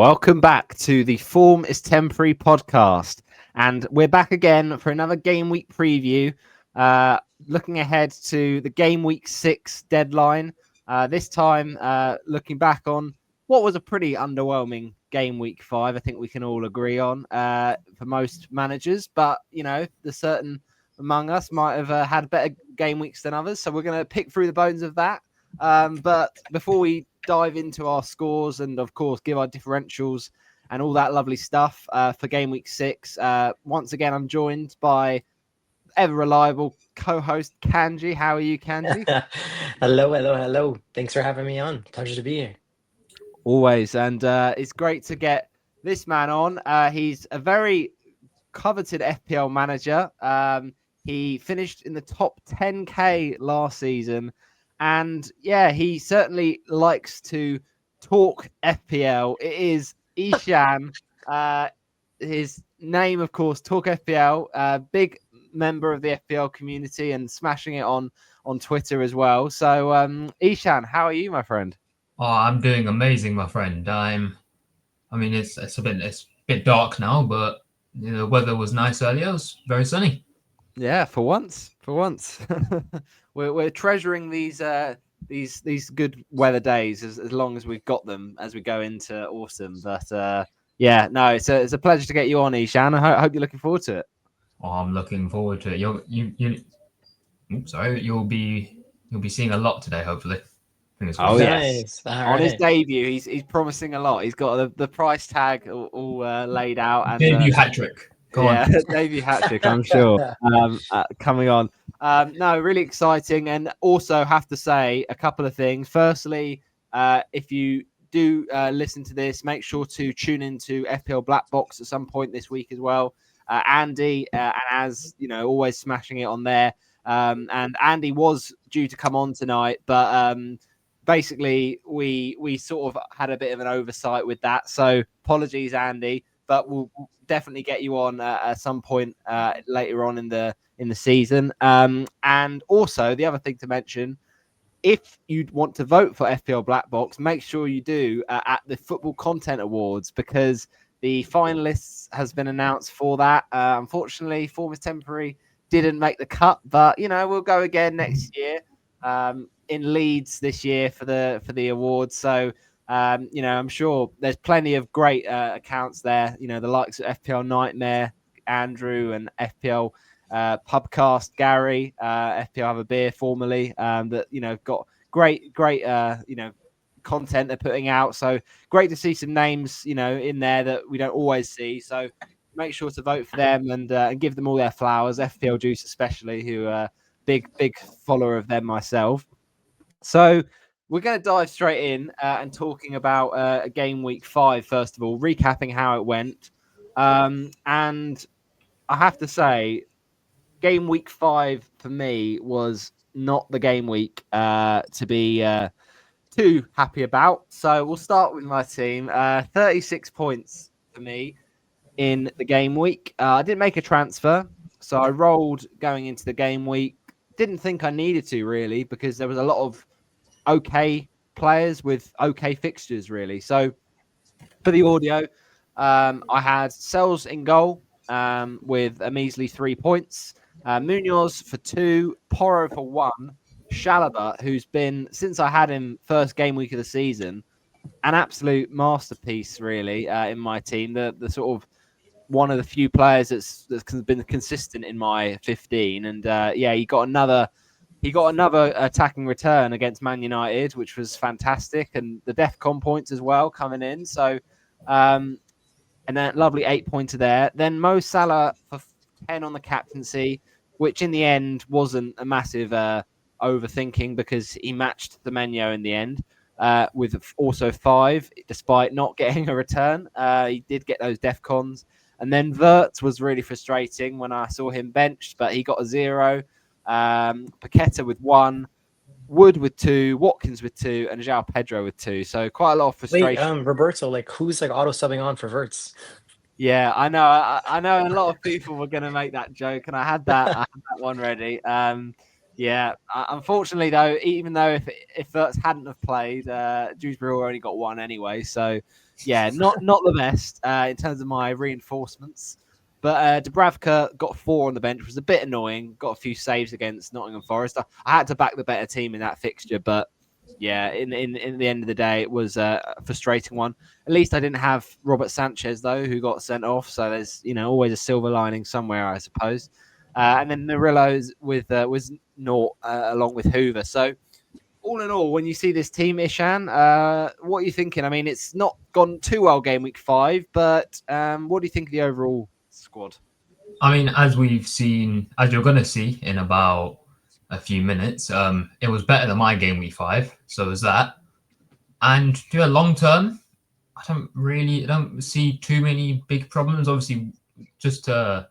Welcome back to the Form is Temporary podcast. And we're back again for another game week preview, looking ahead to the Gameweek 6 deadline. This time, looking back on what was a pretty underwhelming Gameweek 5, I think we can all agree on for most managers. But, you know, the certain among us might have had better game weeks than others. So we're going to pick through the bones of that. But before we dive into our scores and, of course, give our differentials and all that lovely stuff for Game Week 6, once again, I'm joined by ever reliable co-host Kanji. How are you, Kanji? Hello. Thanks for having me on. Pleasure to be here. Always. And it's great to get this man on. He's a very coveted FPL manager. He finished in the top 10K last season. And yeah, he certainly likes to talk FPL. It is Ishaan. His name, of course, Talk FPL. Big member of the FPL community and smashing it on Twitter as well. So, Ishaan, how are you, my friend? Oh, I'm doing amazing, my friend. It's a bit dark now, but the weather was nice earlier. It was very sunny. Yeah, for once. we're treasuring these good weather days as long as we've got them as we go into autumn. But yeah, no, it's a pleasure to get you on, Ishaan. I hope you're looking forward to it. Oh, I'm looking forward to it. You'll be seeing a lot today, hopefully. Oh Nice. yes, on his debut, he's promising a lot. He's got the price tag all laid out and debut hat trick. Go on. debut hat trick, I'm sure. Coming on. No, really exciting, and also have to say a couple of things. Firstly, if you do listen to this, make sure to tune into FPL Black Box at some point this week as well. Andy, as you know, always smashing it on there. And Andy was due to come on tonight, but basically we sort of had a bit of an oversight with that. So apologies, Andy, but we'll definitely get you on at some point later on in the season. And also the other thing to mention, if you'd want to vote for FPL Black Box, make sure you do at the Football Content Awards, because the finalists has been announced for that. Unfortunately, Form is Temporary didn't make the cut, but you know, we'll go again next year in Leeds this year for the awards. So you know, I'm sure there's plenty of great accounts there. You know, the likes of FPL Nightmare, Andrew, and FPL Pubcast Gary, FPL Have a Beer formerly, that you know got great you know content they're putting out. So great to see some names you know in there that we don't always see. So make sure to vote for them and give them all their flowers. FPL Juice especially, who big follower of them myself. So we're going to dive straight in and talking about game week 5, first of all, recapping how it went. And I have to say, game week 5 for me was not the game week to be too happy about. So we'll start with my team. 36 points for me in the game week. I didn't make a transfer, so I rolled going into the game week. Didn't think I needed to really, because there was a lot of okay players with okay fixtures really. So for the audio, I had Sells in goal with a measly 3 points, Munoz for 2, Porro for 1, Shalaba, who's been, since I had him first game week of the season, an absolute masterpiece really in my team. The sort of one of the few players that's been consistent in my 15, and yeah, he got another attacking return against Man United, which was fantastic, and the DEFCON points as well coming in. So, and then lovely 8-pointer there. Then Mo Salah for 10 on the captaincy, which in the end wasn't a massive overthinking, because he matched the Menyo in the end with also 5, despite not getting a return. He did get those DEFCONs. And then Wirtz was really frustrating when I saw him benched, but he got a 0. Paqueta with 1, Wood with 2, Watkins with 2, and João Pedro with 2. So quite a lot of frustration. Wait, Roberto, who's auto subbing on for Wirtz? Yeah, I know. I know a lot of people were going to make that joke, and I had that one ready. Yeah, unfortunately though, even though if Wirtz hadn't have played, Dewsbury only got one anyway. So yeah, not the best in terms of my reinforcements. But Dubravka got 4 on the bench, was a bit annoying. Got a few saves against Nottingham Forest. I had to back the better team in that fixture, but yeah, in the end of the day, it was a frustrating one. At least I didn't have Robert Sanchez though, who got sent off. So there's always a silver lining somewhere, I suppose. And then Murillo's with was naught along with Hoover. So all in all, when you see this team, Ishaan, what are you thinking? I mean, it's not gone too well game week 5, but what do you think of the overall squad? I mean, as we've seen, as you're going to see in about a few minutes, it was better than my game week 5. So was that. And to a long term, I don't see too many big problems. Obviously, just to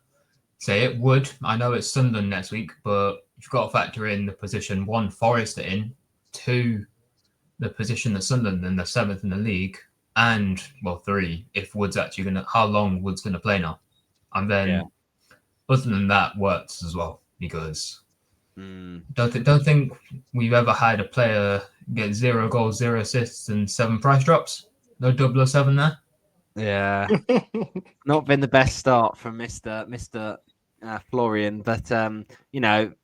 say it would. I know it's Sunderland next week, but you've got to factor in the position 1 Forest are in, 2 the position that Sunderland in the 7th in the league, and 3 if Wood's actually how long Wood's gonna play now, and then other than that works as well because don't think we've ever had a player get 0 goals, 0 assists, and 7 price drops. No 007 there. Yeah, not been the best start from Mister Florian, but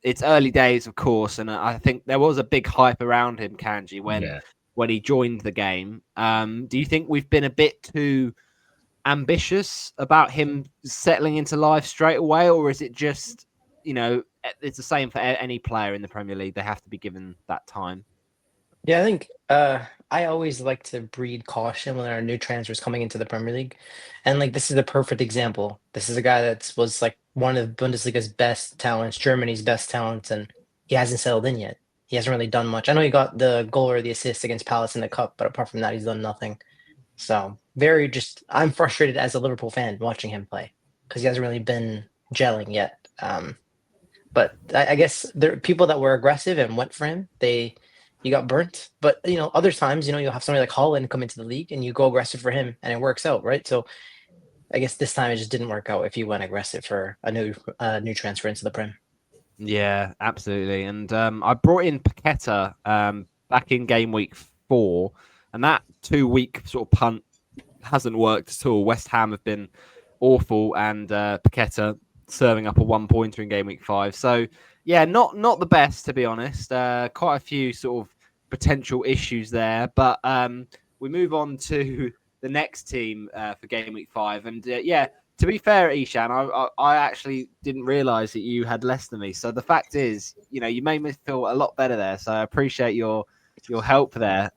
it's early days, of course, and I think there was a big hype around him, Kanji, when he joined the game. Do you think we've been a bit too ambitious about him settling into life straight away, or is it just it's the same for any player in the Premier League? They have to be given that time. Yeah, I think I always like to breed caution when there are new transfers coming into the Premier League, and this is the perfect example. This is a guy that was one of Bundesliga's best talents, Germany's best talents, and he hasn't settled in yet. He hasn't really done much. I know he got the goal or the assist against Palace in the cup, but apart from that, he's done nothing. So I'm frustrated as a Liverpool fan watching him play because he hasn't really been gelling yet. But I guess there are people that were aggressive and went for him. You got burnt. But other times, you'll have somebody like Holland come into the league and you go aggressive for him and it works out, right? So I guess this time it just didn't work out if you went aggressive for a new transfer into the Prem. Yeah, absolutely. And I brought in Paqueta back in game week 4, and that 2-week sort of punt hasn't worked at all. West Ham have been awful, and Paqueta serving up a 1-pointer in game week 5. So yeah, not the best, to be honest. Quite a few sort of potential issues there, but we move on to the next team for game week 5, and to be fair, Ishaan, I actually didn't realise that you had less than me. So the fact is, you made me feel a lot better there. So I appreciate your help there.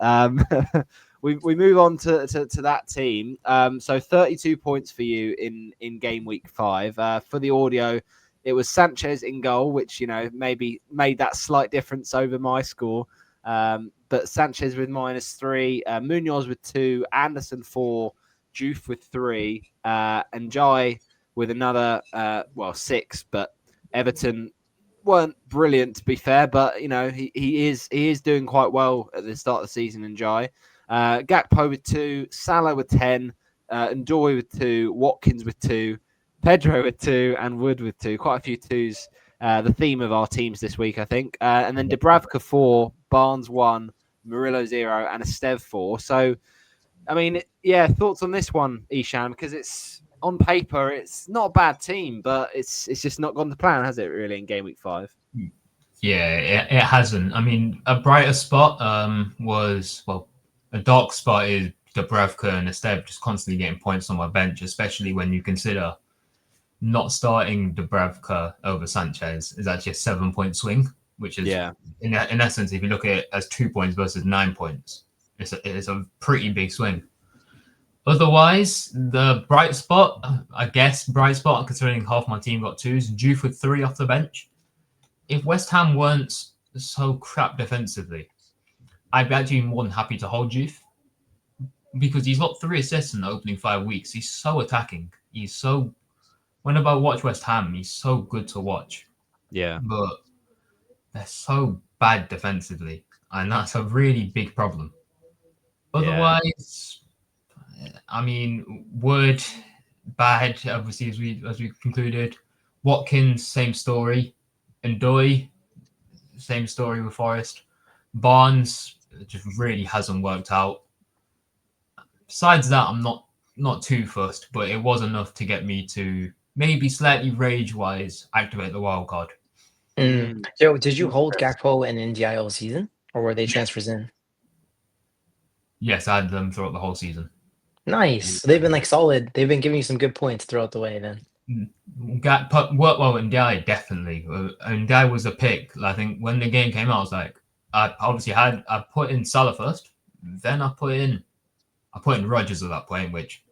We move on to that team. So 32 points for you in game week 5. For the audio, it was Sanchez in goal, which maybe made that slight difference over my score. But Sanchez with -3, Munoz with 2, Anderson 4. Juve with 3, and Jai with another 6. But Everton weren't brilliant, to be fair, but he is doing quite well at the start of the season. And Jai, Gakpo with 2, Salah with 10, Ndoye with 2, Watkins with 2, Pedro with 2, and Wood with 2. Quite a few 2s. The theme of our teams this week, I think. And then Dubravka 4, Barnes 1, Murillo 0, and Esteve 4. So, I mean, thoughts on this one, Ishaan? Because it's on paper, it's not a bad team, but it's just not gone to plan, has it? Really, in game week 5. Yeah, it hasn't. I mean, a brighter spot a dark spot is Dubravka and Esteve just constantly getting points on my bench, especially when you consider not starting Dubravka over Sanchez is actually a 7-point swing, which is in essence, if you look at it as 2 points versus 9 points. It's a pretty big swing. Otherwise, the bright spot, considering half my team got 2s, Juve with 3 off the bench. If West Ham weren't so crap defensively, I'd be actually more than happy to hold Juve because he's got 3 assists in the opening 5 weeks. He's so attacking. Whenever I watch West Ham, he's so good to watch. Yeah. But they're so bad defensively, and that's a really big problem. Otherwise, I mean, Wood, bad, obviously, as we concluded. Watkins, same story. Ndoye, same story with Forest. Barnes just really hasn't worked out. Besides that, I'm not too fussed, but it was enough to get me to maybe slightly rage-wise activate the wild card. Joe, did you hold Gakpo and NDI all season, or were they transfers in? Yes, I had them throughout the whole season. Nice. They've been like solid. They've been giving you some good points throughout the way. Then Worked well in NDI, definitely. NDI was a pick. I think when the game came out, I was like, I put in Salah first, then I put in Rodgers at that point, which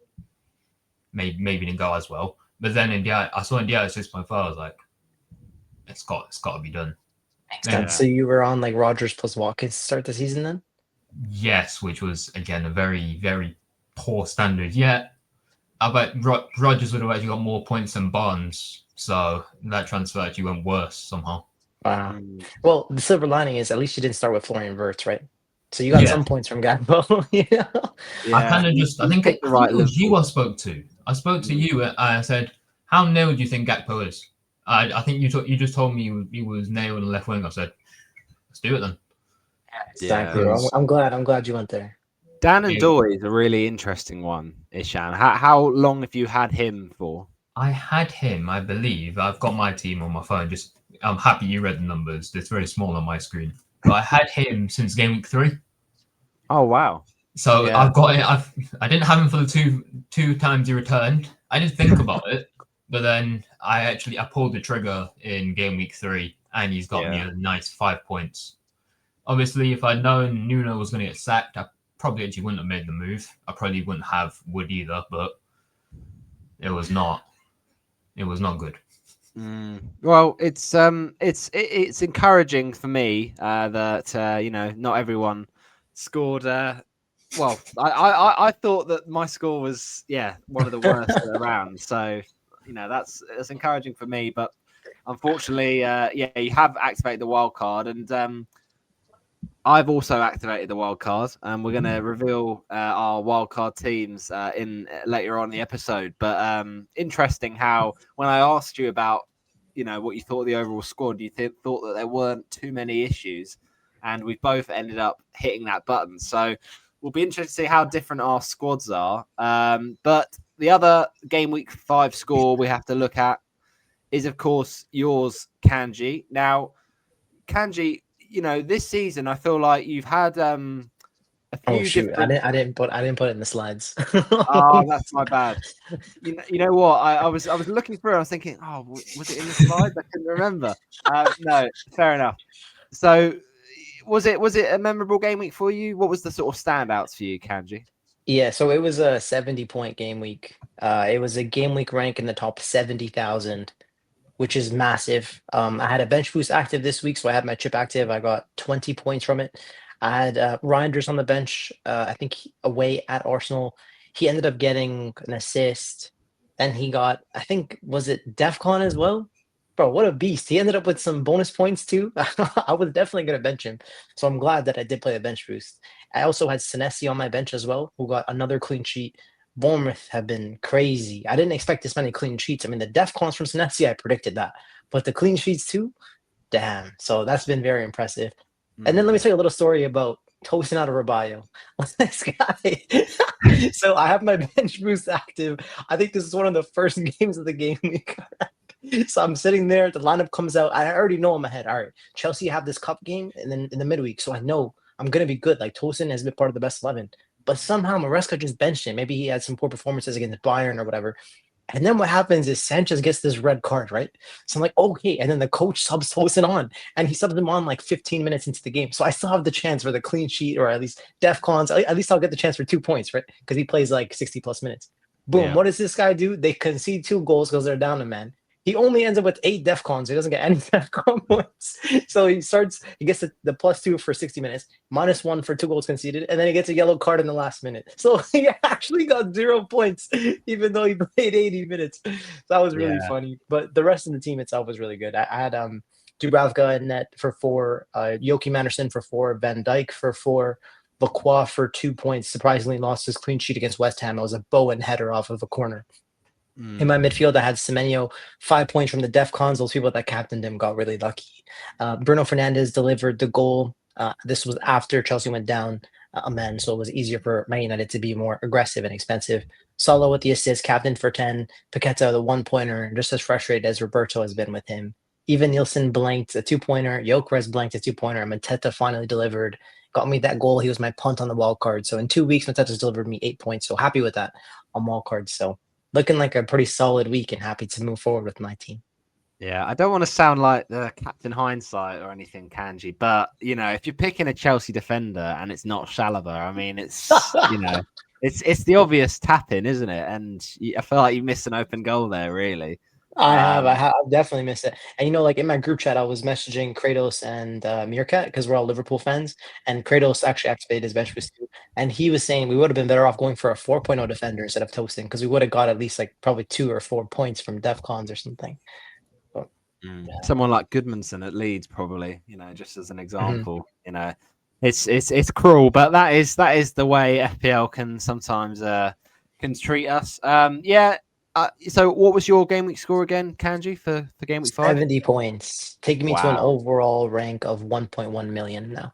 maybe didn't go as well. But then I saw NDI at 6.4. I was like, it's got to be done. makes sense. So you were on like Rodgers plus Watkins to start the season then? Yes, which was again a very, very poor standard. Yeah, I bet Rodgers would have actually got more points than Barnes, so that transfer actually went worse somehow. Wow. Well, the silver lining is at least you didn't start with Florian Wirtz, right? So you got some points from Gakpo. Yeah. I think it was you I spoke to. I spoke to you. I said, "How nailed do you think Gakpo is?" I think you just told me he was nailed on the left wing. I said, "Let's do it then." Exactly. Yeah. I'm glad you went there. Dan and Doy is a really interesting one, Ishaan. How long have you had him for? I had him, I believe. I've got my team on my phone. I'm happy you read the numbers. It's very small on my screen. But I had him since Gameweek 3. Oh wow! So I've got it. I didn't have him for the two times he returned. I didn't think about it, but then I pulled the trigger in Gameweek 3, and he's got me a nice 5 points. Obviously, if I'd known Nuno was going to get sacked, I probably actually wouldn't have made the move. I probably wouldn't have Wood either, but it was not good. Well, it's encouraging for me that not everyone scored. Well, I thought that my score was one of the worst around. So that's encouraging for me. But unfortunately, you have activated the wild card, and I've also activated the wild card, and we're going to reveal our wild card teams in later on in the episode. But interesting how when I asked you about what you thought of the overall squad, you thought that there weren't too many issues, and we both ended up hitting that button. So we'll be interested to see how different our squads are. But the other Game Week 5 score we have to look at is, of course, yours, Kanji. Now, Kanji, this season I feel like you've had a few. Oh shoot! I didn't put it in the slides. Oh, that's my bad. You know what? I was looking through. I was thinking, oh, was it in the slides? I couldn't remember. No, fair enough. So, was it a memorable game week for you? What was the sort of standouts for you, Kanji? Yeah, so it was a 70-point game week. It was a game week rank in the top 70,000. Which is massive. I had a bench boost active this week, so I had my chip active. I got 20 points from it. I had Reinders on the bench. I think away at Arsenal. He ended up getting an assist. Then he got, I think, was it DEFCON as well? Bro, what a beast. He ended up with some bonus points too. I was definitely going to bench him. So I'm glad that I did play a bench boost. I also had Senesi on my bench as well, who got another clean sheet. Bournemouth have been crazy. I didn't expect this many clean sheets. I mean, the DEFCONs from Senesi, I predicted that. But the clean sheets too? Damn. So that's been very impressive. And then let me tell you a little story about Tosin Adebayo. This guy. So I have my bench boost active. I think this is one of the first games of the game week. So I'm sitting there. The lineup comes out. I already know in my head, all right, Chelsea have this cup game and then in the midweek. So I know I'm going to be good. Like Tosin has been part of the best 11. But somehow Maresca just benched him. Maybe he had some poor performances against Bayern or whatever. And then what happens is Sanchez gets this red card, right? So I'm like, okay. And then the coach subs Tosin on. And he subs him on like 15 minutes into the game. So I still have the chance for the clean sheet or at least DEFCONs. At least I'll get the chance for 2 points, right? Because he plays like 60 plus minutes. Boom. Yeah. What does this guy do? They concede 2 goals because they're down a man. He only ends up with 8 DEFCONs. He doesn't get any DEFCON points. So he gets the +2 for 60 minutes, -1 for 2 goals conceded, and then he gets a yellow card in the last minute. So he actually got 0 points, even though he played 80 minutes. So that was really funny. But the rest of the team itself was really good. I had Dubravka in net for 4, Joachim Anderson for 4, Van Dijk for 4, Lacroix for 2 points. Surprisingly lost his clean sheet against West Ham. It was a Bowen header off of a corner. In my midfield, I had Semenyo, 5 points from the DEFCONs. Those people that captained him got really lucky. Bruno Fernandes delivered the goal. This was after Chelsea went down a man, so it was easier for Man United to be more aggressive and expensive. Salah with the assist, captain for 10. Paqueta, the 1-pointer, just as frustrated as Roberto has been with him. Even Nielsen blanked a 2-pointer. Gyökeres blanked a 2-pointer. Mateta finally delivered. Got me that goal. He was my punt on the wild card. So in 2 weeks, Mateta's delivered me 8 points. So happy with that on wild cards. So looking like a pretty solid week and happy to move forward with my team. Yeah, I don't want to sound like the Captain Hindsight or anything, Kanji, but if you're picking a Chelsea defender and it's not Chalobah, I mean, it's it's the obvious tap in, isn't it? And I feel like you missed an open goal there, really. I definitely missed it. And like in my group chat, I was messaging Kratos and Meerkat because we're all Liverpool fans. And Kratos actually activated his bench boost too. And he was saying we would have been better off going for a 4.0 defender instead of toasting because we would have got at least like probably 2 or 4 points from DEFCONs or something. But, someone like Goodmanson at Leeds, probably. Just as an example. It's cruel, but that is the way FPL can sometimes can treat us. So what was your game week score again, Kanji, for game week 5? 70 points. Taking me to an overall rank of 1.1 million now.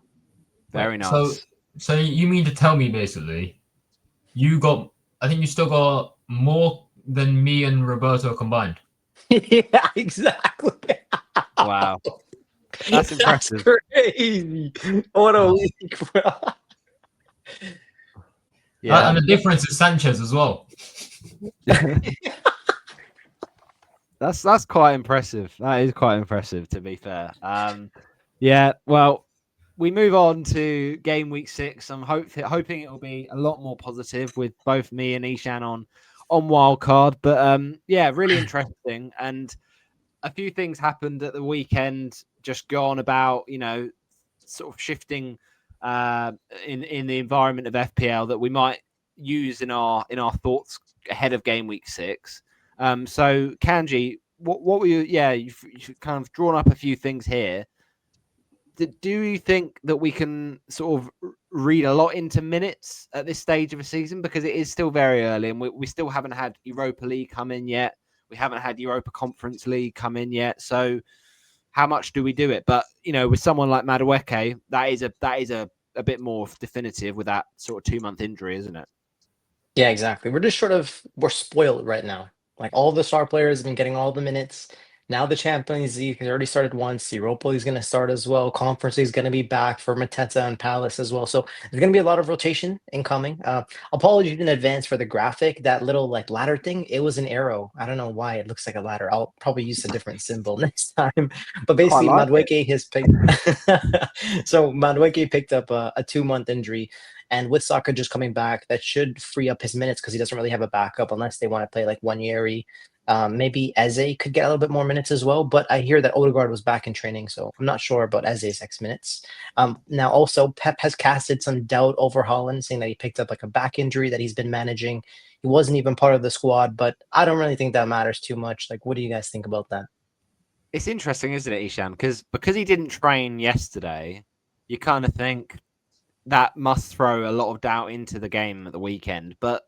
Very nice. So you mean to tell me basically I think you still got more than me and Roberto combined. Yeah, exactly. Wow. That's impressive. That's crazy. What a week, bro. Yeah. And the difference is Sanchez as well. That's quite impressive. That is quite impressive, to be fair. Well, we move on to game week 6. I'm hoping it will be a lot more positive with both me and Ishaan on wildcard. But really interesting. And a few things happened at the weekend, just gone about, sort of shifting in the environment of FPL that we might use in our thoughts ahead of game week 6. So Kanji, what were you? Yeah, you've kind of drawn up a few things here. Do you think that we can sort of read a lot into minutes at this stage of a season, because it is still very early and we still haven't had Europa League come in yet? We haven't had Europa Conference League come in yet. So how much do we do it? But with someone like Madueke, that is a bit more definitive with that sort of 2-month injury, isn't it? Yeah, exactly. We're spoiled right now. Like all the star players have been getting all the minutes. Now the Champions League has already started once. Europa League is going to start as well. Conference League is going to be back for Mateta and Palace as well. So there's going to be a lot of rotation incoming. Apologies in advance for the graphic. That little like ladder thing, it was an arrow. I don't know why it looks like a ladder. I'll probably use a different symbol next time. But basically, Madueke has picked. So Madueke picked up a 2-month injury. And with Saka just coming back, that should free up his minutes because he doesn't really have a backup unless they want to play like Wanyeri. Maybe Eze could get a little bit more minutes as well, but I hear that Odegaard was back in training, so I'm not sure about Eze's X minutes. Now, also, Pep has casted some doubt over Haaland, saying that he picked up like a back injury that he's been managing. He wasn't even part of the squad, but I don't really think that matters too much. Like, what do you guys think about that? It's interesting, isn't it, Ishaan? Because he didn't train yesterday, you kind of think that must throw a lot of doubt into the game at the weekend. But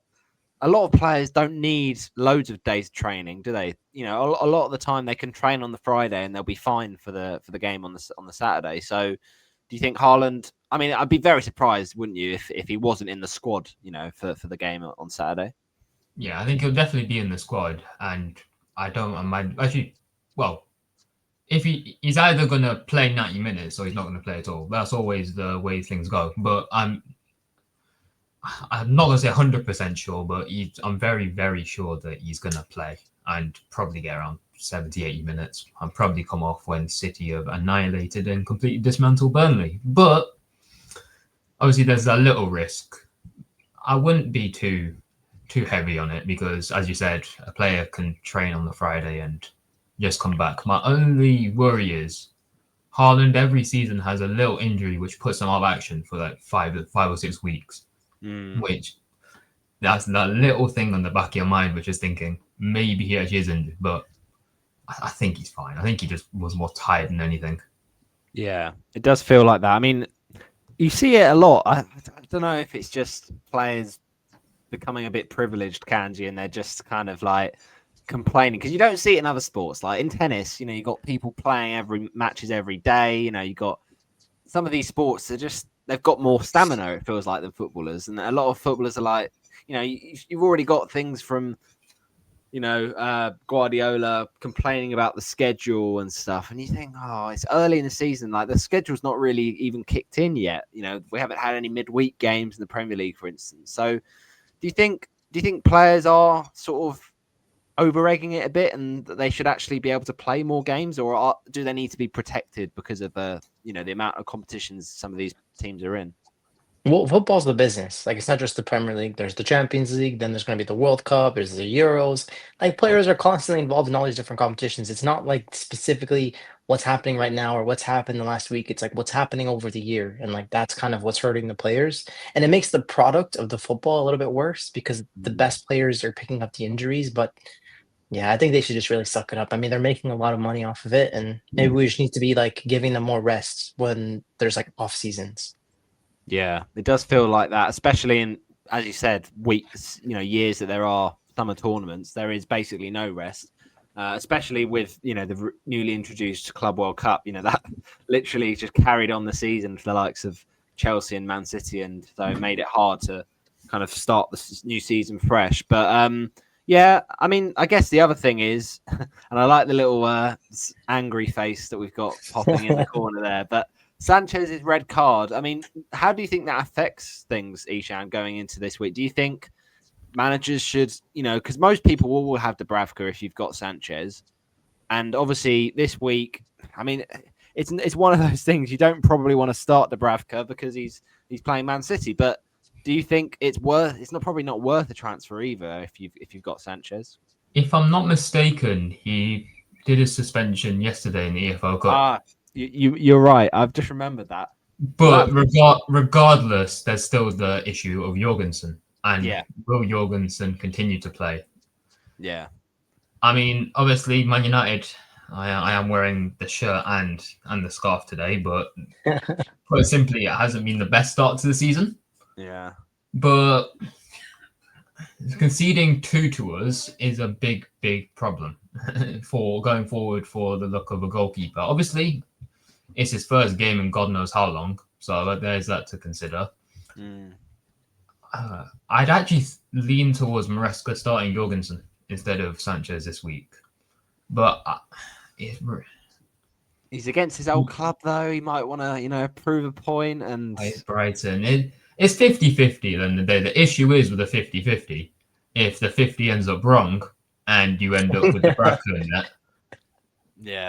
a lot of players don't need loads of days of training, do they? A lot of the time they can train on the Friday and they'll be fine for the game on the Saturday. So, do you think Haaland? I mean, I'd be very surprised, wouldn't you, if he wasn't in the squad, for the game on Saturday? Yeah, I think he'll definitely be in the squad, and I don't mind. Actually, well, if he's either going to play 90 minutes or he's not going to play at all. That's always the way things go. But I'm not going to say 100% sure, but I'm very, very sure that he's going to play and probably get around 70, 80 minutes and probably come off when City have annihilated and completely dismantled Burnley. But obviously there's a little risk. I wouldn't be too heavy on it because, as you said, a player can train on the Friday and just come back. My only worry is Haaland every season has a little injury which puts him out of action for like 5 or 6 weeks. Which that's that little thing on the back of your mind, which is thinking maybe he actually is injured, but I think he's fine. I think he just was more tired than anything. Yeah, it does feel like that. I mean, you see it a lot. I don't know if it's just players becoming a bit privileged, Kanji, and they're just kind of like complaining, because you don't see it in other sports. Like in tennis, you got people playing matches every day. You got some of these sports are just, they've got more stamina, it feels like, than footballers. And a lot of footballers are like, you've already got things from, Guardiola complaining about the schedule and stuff. And you think, oh, it's early in the season. Like the schedule's not really even kicked in yet. We haven't had any midweek games in the Premier League, for instance. So do you think players are sort of over-egging it a bit and they should actually be able to play more games, or do they need to be protected because of the amount of competitions some of these teams are in? Well, football's the business. Like, it's not just the Premier League. There's the Champions League. Then there's going to be the World Cup. There's the Euros. Like, players are constantly involved in all these different competitions. It's not like specifically what's happening right now or what's happened the last week. It's like what's happening over the year, and like that's kind of what's hurting the players. And it makes the product of the football a little bit worse because the best players are picking up the injuries. But yeah, I think they should just really suck it up. I mean, they're making a lot of money off of it, and maybe we just need to be like giving them more rest when there's like off seasons. Yeah, it does feel like that, especially in, as you said, weeks, years that there are summer tournaments. There is basically no rest, especially with, the newly introduced Club World Cup. That literally just carried on the season for the likes of Chelsea and Man City. And so it made it hard to kind of start the new season fresh. But yeah, I mean, I guess the other thing is, and I like the little angry face that we've got popping in the corner there, but Sanchez's red card. I mean, how do you think that affects things, Ishaan, going into this week? Do you think managers should, because most people will have Dubravka if you've got Sanchez, and obviously this week, I mean, it's one of those things you don't probably want to start Dubravka because he's playing Man City, but do you think it's probably not worth a transfer either if you've got Sanchez? If I'm not mistaken, he did a suspension yesterday in the EFL Cup. You're right. I've just remembered that. But regardless, there's still the issue of Jorgensen. And will Jorgensen continue to play? Yeah. I mean, obviously, Man United, I am wearing the shirt and the scarf today, but quite simply, it hasn't been the best start to the season. Yeah. But conceding 2 to us is a big, big problem for going forward for the look of a goalkeeper. Obviously, it's his first game in God knows how long, so there's that to consider. I'd actually lean towards Maresca starting Jorgensen instead of Sanchez this week. But he's against his old club, though. He might want to, prove a point. And it's Brighton. It's 50-50 then the day. The issue is with the 50-50. If the 50 ends up wrong and you end up with the bracket in that,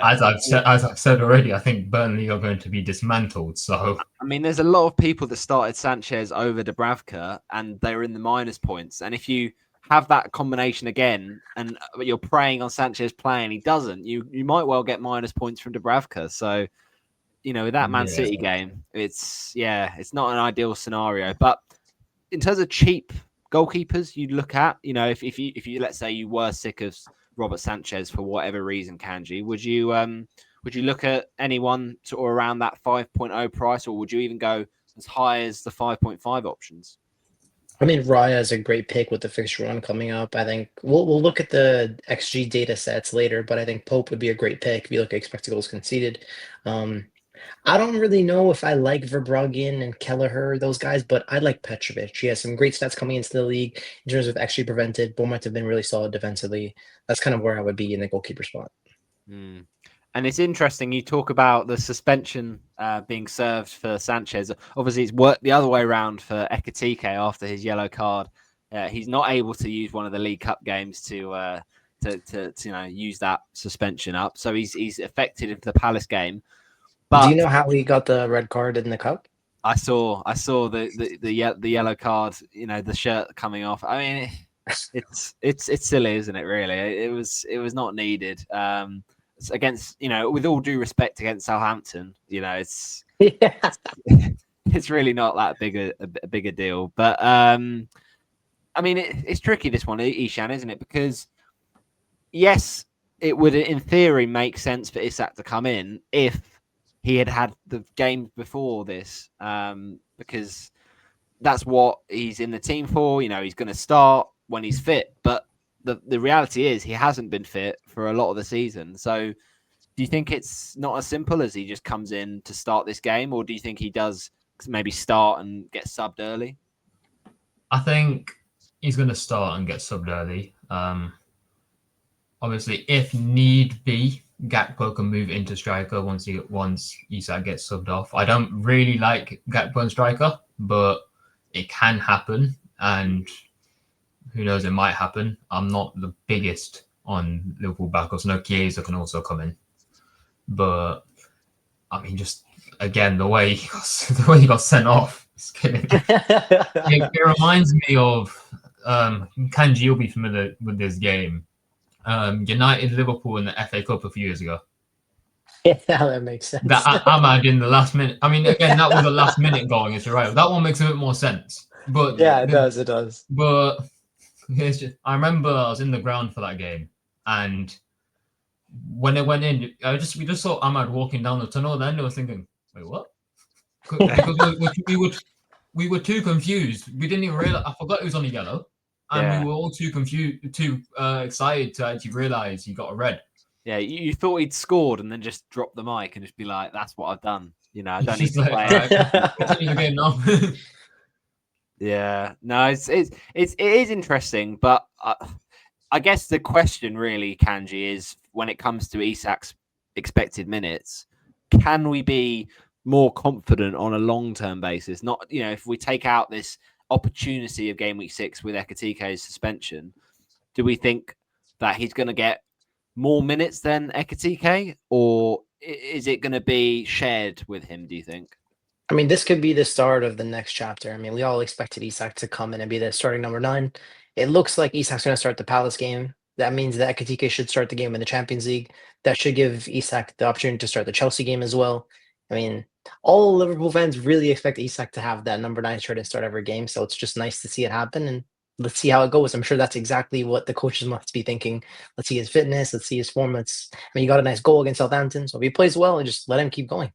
as I've said already, I think Burnley are going to be dismantled. So I mean, there's a lot of people that started Sanchez over Dubravka, and they're in the minus points. And if you have that combination again, and you're preying on Sanchez playing, he doesn't, you might well get minus points from Dubravka. So with that Man City game, it's not an ideal scenario. But in terms of cheap goalkeepers, you'd look at, if you let's say you were sick of Robert Sanchez for whatever reason, Kanji, would you look at anyone sort of around that 5.0 price, or would you even go as high as the 5.5 options? I mean, Raya is a great pick with the fixture run coming up. I think we'll look at the XG data sets later, but I think Pope would be a great pick if you look at expected goals conceded. I don't really know if I like Verbruggen and Kelleher, those guys, but I like Petrovic. He has some great stats coming into the league in terms of XG prevented. Bournemouth have been really solid defensively. That's kind of where I would be in the goalkeeper spot. And it's interesting, you talk about the suspension being served for Sanchez. Obviously, it's worked the other way around for Ekitike after his yellow card. He's not able to use one of the League Cup games to use that suspension up. So he's affected in the Palace game. But do you know how he got the red card in the cup? I saw the yellow card. The shirt coming off. I mean, it's silly, isn't it? Really, it was not needed. It's against, with all due respect against Southampton, it's really not that big a deal. But I mean, it's tricky, this one, Ishaan, isn't it? Because yes, it would in theory make sense for Isak to come in if he had the game before this, because that's what he's in the team for. He's going to start when he's fit. But the reality is he hasn't been fit for a lot of the season. So do you think it's not as simple as he just comes in to start this game, or do you think he does maybe start and get subbed early? I think he's going to start and get subbed early. Obviously, if need be, Gakpo can move into striker once Isak gets subbed off. I don't really like Gakpo and striker, but it can happen, and who knows, it might happen. I'm not the biggest on Liverpool backups. No, Chiesa can also come in, but I mean, just again the way he got sent off. It's kidding. It reminds me of Kanji. You'll be familiar with this game. United Liverpool in the FA Cup a few years ago. Yeah, that makes sense. That Ahmad in the last minute. I mean, again, that was a last minute goal against right. That one makes a bit more sense. But yeah, it does. It does. But I remember I was in the ground for that game, and when it went in, we just saw Ahmad walking down the tunnel. Then I was thinking, wait, what? Because we were too confused. We didn't even realize. I forgot it was on a yellow. And we were all too confused, too excited to actually realize he got a red. Yeah, you thought he'd scored and then just drop the mic and just be like, "That's what I've done." You know, I don't need to play. Continue the game now. Yeah, no, it is interesting, but I guess the question really, Kanji, is when it comes to Isak's expected minutes, can we be more confident on a long-term basis? Not, if we take out this opportunity of game week 6 with Ekitike's suspension, do we think that he's going to get more minutes than Ekitike, or is it going to be shared with him, do you think? I mean, this could be the start of the next chapter. I mean, we all expected Isak to come in and be the starting number 9. It looks like Isak's going to start the Palace game. That means that Ekitike should start the game in the Champions League. That should give Isak the opportunity to start the Chelsea game as well. I mean, all Liverpool fans really expect Isak to have that number 9 shirt and start every game. So it's just nice to see it happen, and let's see how it goes. I'm sure that's exactly what the coaches must be thinking. Let's see his fitness. Let's see his form. He got a nice goal against Southampton. So if he plays well, just let him keep going.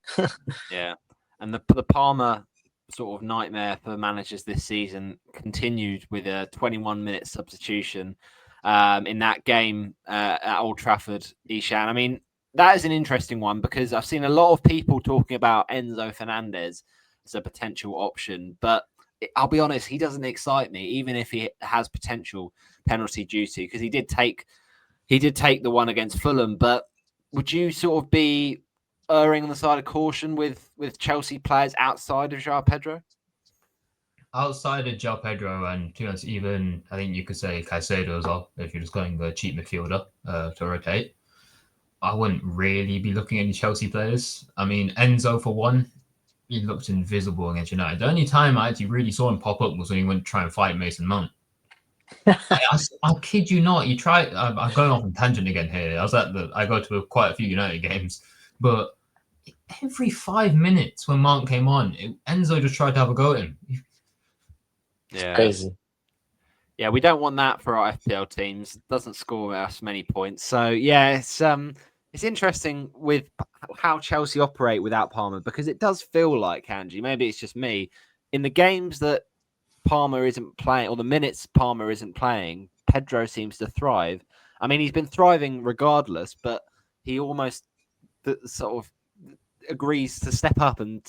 Yeah. And the Palmer sort of nightmare for managers this season continued with a 21-minute substitution in that game at Old Trafford, Ishaan. I mean, that is an interesting one because I've seen a lot of people talking about Enzo Fernandez as a potential option, but I'll be honest, he doesn't excite me, even if he has potential penalty duty, because he did take the one against Fulham. But would you sort of be erring on the side of caution with Chelsea players outside of João Pedro? Outside of João Pedro, and to be honest, even I think you could say Caicedo as well, if you're just going the cheap midfielder to rotate. I wouldn't really be looking at any Chelsea players. I mean, Enzo, for one, he looked invisible against United. The only time I actually really saw him pop up was when he went to try and fight Mason Mount. I kid you not. I'm going off on tangent again here. I go to quite a few United games, but every 5 minutes when Mount came on, Enzo just tried to have a go at him. Yeah, crazy. Yeah, we don't want that for our FPL teams. It doesn't score us many points. So yeah, it's interesting with how Chelsea operate without Palmer, because it does feel like, Kanji, maybe it's just me, in the games that Palmer isn't playing, or the minutes Palmer isn't playing, Pedro seems to thrive. I mean, he's been thriving regardless, but he almost sort of agrees to step up and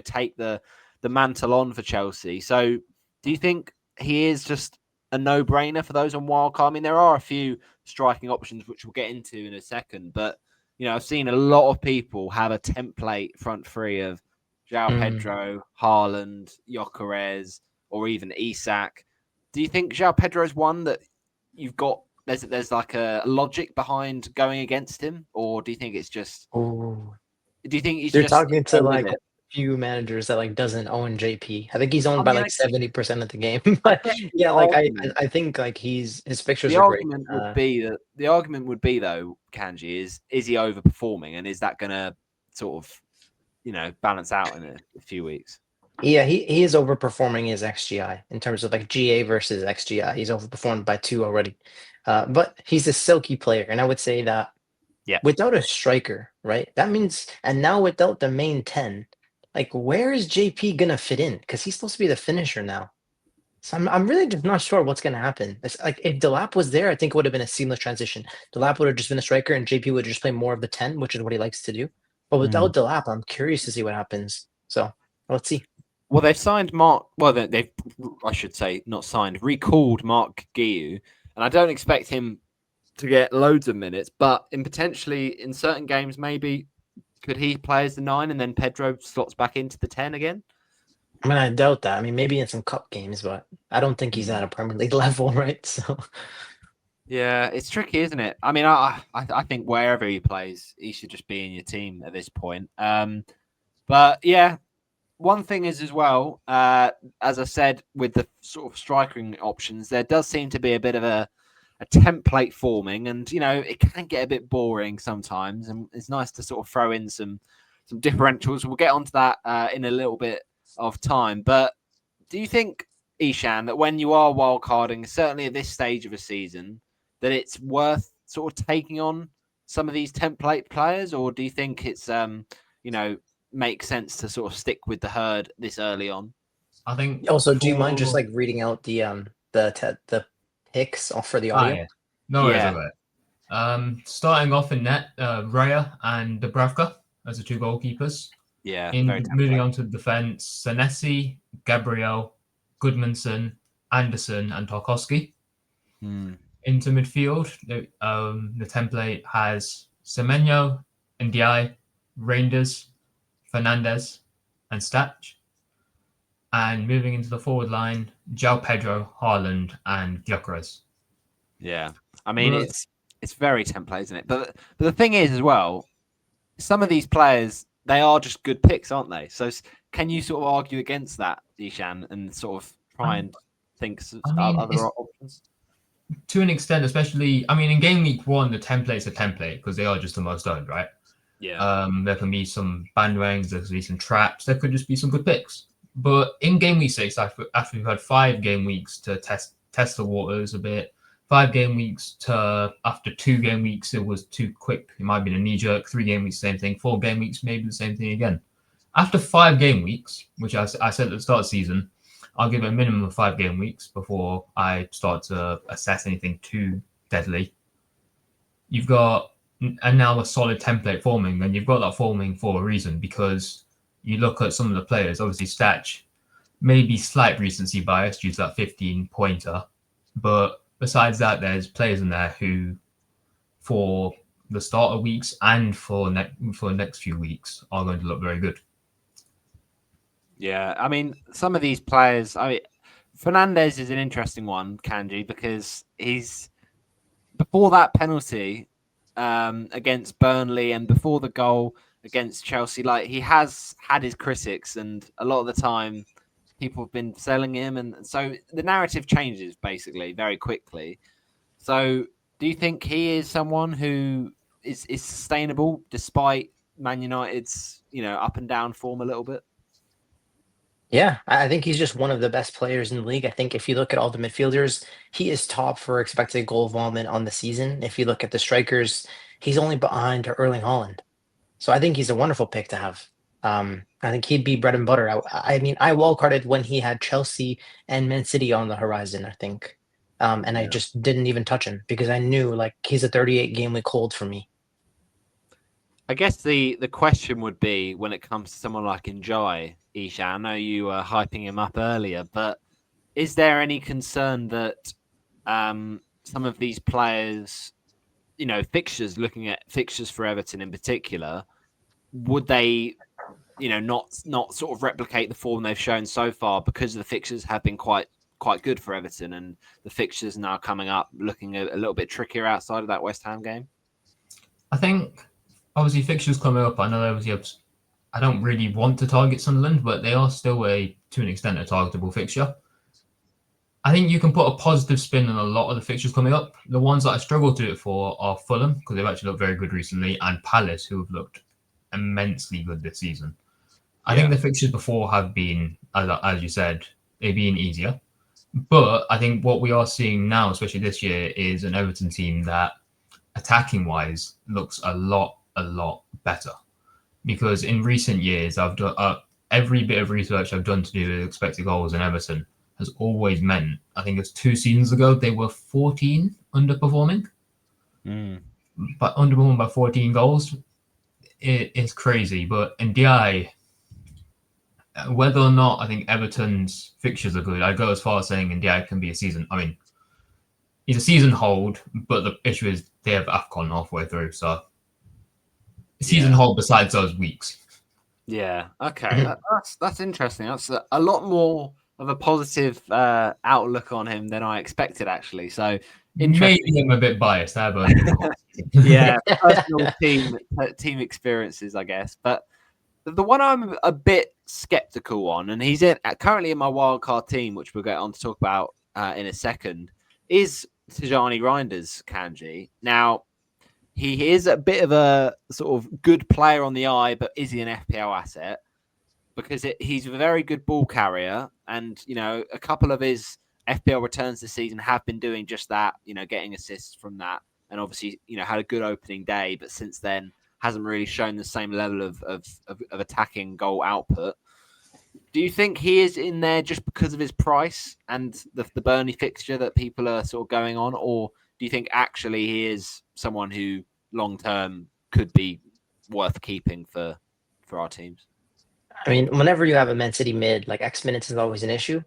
take the mantle on for Chelsea. So do you think he is just a no-brainer for those on wildcard? I mean, there are a few striking options which we'll get into in a second, but I've seen a lot of people have a template front three of João Pedro, Haaland, Gyökeres, or even Isak. Do you think João Pedro is one that you've got? There's like a logic behind going against him, or do you think it's just? Oh, do you think he's you're just talking to like a few managers that doesn't own JP? I think he's owned by 70% of the game. But yeah, I think like his fixtures are great. The argument would be though, Kanji, is he overperforming, and is that going to sort of balance out in a few weeks? Yeah, he is overperforming his XGI in terms of like GA versus XGI. He's overperformed by 2 already. But he's a silky player, and I would say that without a striker, right? That means, and now without the main 10, like where is JP gonna fit in? Because he's supposed to be the finisher now. So I'm really just not sure what's going to happen. It's like if Delap was there, I think it would have been a seamless transition. Delap would have just been a striker, and JP would just play more of the 10, which is what he likes to do. But without Delap, I'm curious to see what happens. So let's see. Well, they've signed Mark. Well, they've, I should say, not signed, recalled Mark Guiu, and I don't expect him to get loads of minutes, but potentially in certain games, maybe could he play as the 9 and then Pedro slots back into the 10 again? I mean, I doubt that. I mean, maybe in some cup games, but I don't think he's at a Premier League level, right? So yeah, it's tricky, isn't it? I mean, I think wherever he plays, he should just be in your team at this point. But yeah, one thing is as well, as I said, with the sort of striking options, there does seem to be a bit of a template forming, and it can get a bit boring sometimes, and it's nice to sort of throw in some differentials. We'll get onto that in a little bit of time. But do you think, Ishaan, that when you are wildcarding, certainly at this stage of a season, that it's worth sort of taking on some of these template players, or do you think it's make sense to sort of stick with the herd this early on? I think. also, do you mind just like reading out the picks for the audio? Yeah. No worries about it. Starting off in net, Raya and Dubravka as the 2 goalkeepers. Yeah. Moving on to defense, Senesi, Gabriel, Goodmanson, Anderson, and Tarkowski. Into midfield, the template has Semenyo, Ndiaye, Reinders, Fernandez, and Stach. And moving into the forward line, João Pedro, Haaland, and Gyökeres. Yeah, I mean it's very template, isn't it? But the thing is as well, some of these players, they are just good picks, aren't they? So can you sort of argue against that, Ishaan, and sort of try and think other options? To an extent, especially, I mean, in game week 1, the template's a template because they are just the most owned, right? Yeah. There can be some bandwags, there could be some traps, there could just be some good picks. But in game week 6, after we've had 5 game weeks to test the waters a bit, 5 game weeks to after 2 game weeks, it was too quick. It might have been a knee jerk. 3 game weeks, same thing. 4 game weeks, maybe the same thing again. After 5 game weeks, which I said at the start of the season, I'll give it a minimum of 5 game weeks before I start to assess anything too deadly. You've got now a solid template forming, and you've got that forming for a reason, because you look at some of the players, obviously Stach, maybe slight recency bias due to that 15-pointer, but besides that, there's players in there who, for the starter weeks and for the next few weeks, are going to look very good. Yeah, I mean, some of these players, Fernandez is an interesting one, Kanji, because he's, before that penalty against Burnley and before the goal against Chelsea, like, he has had his critics, and a lot of the time people have been selling him, and so the narrative changes basically very quickly. So do you think he is someone who is sustainable despite Man United's up and down form a little bit? Yeah, I think he's just one of the best players in the league. I think if you look at all the midfielders, he is top for expected goal involvement on the season. If you look at the strikers, he's only behind Erling Haaland. So I think he's a wonderful pick to have. I think he'd be bread and butter. I mean, I wildcarded when he had Chelsea and Man City on the horizon, I think. And I just didn't even touch him because I knew, like, he's a 38 game week hold for me. I guess the question would be, when it comes to someone like Ndiaye, Ishaan, I know you were hyping him up earlier, but is there any concern that some of these players, fixtures, looking at fixtures for Everton in particular, would they, not sort of replicate the form they've shown so far, because the fixtures have been quite good for Everton, and the fixtures now coming up looking a little bit trickier outside of that West Ham game? I think, obviously, fixtures coming up, I know obviously I don't really want to target Sunderland, but they are still to an extent, a targetable fixture. I think you can put a positive spin on a lot of the fixtures coming up. The ones that I struggle to do it for are Fulham, because they've actually looked very good recently, and Palace, who have looked immensely good this season. I think the fixtures before have been, as you said, they've been easier. But I think what we are seeing now, especially this year, is an Everton team that, attacking-wise, looks a lot better. Because in recent years, I've done every bit of research I've done to do with expected goals in Everton has always meant, I think it was 2 seasons ago, they were 14 underperforming. But underperforming by 14 goals, it is crazy. But NDI, whether or not I think Everton's fixtures are good, I go as far as saying NDI can be a season. I mean, he's a season hold, but the issue is they have AFCON halfway through, so season hold besides those weeks. Yeah. Okay. That's interesting. That's a lot more of a positive outlook on him than I expected, actually. So interesting. Maybe I'm a bit biased there, but yeah, personal team experiences, I guess. But the one I'm a bit skeptical on, and he's currently in my wildcard team, which we'll get on to talk about in a second, is Tijani Reinders Kanji. Now, he is a bit of a sort of good player on the eye, but is he an FPL asset? Because he's a very good ball carrier, and a couple of his FPL returns this season have been doing just that. Getting assists from that, and obviously had a good opening day, but since then hasn't really shown the same level of attacking goal output. Do you think he is in there just because of his price and the Burnley fixture that people are sort of going on, or do you think actually he is someone who long term could be worth keeping for our teams? I mean, whenever you have a Man City mid, like X minutes is always an issue,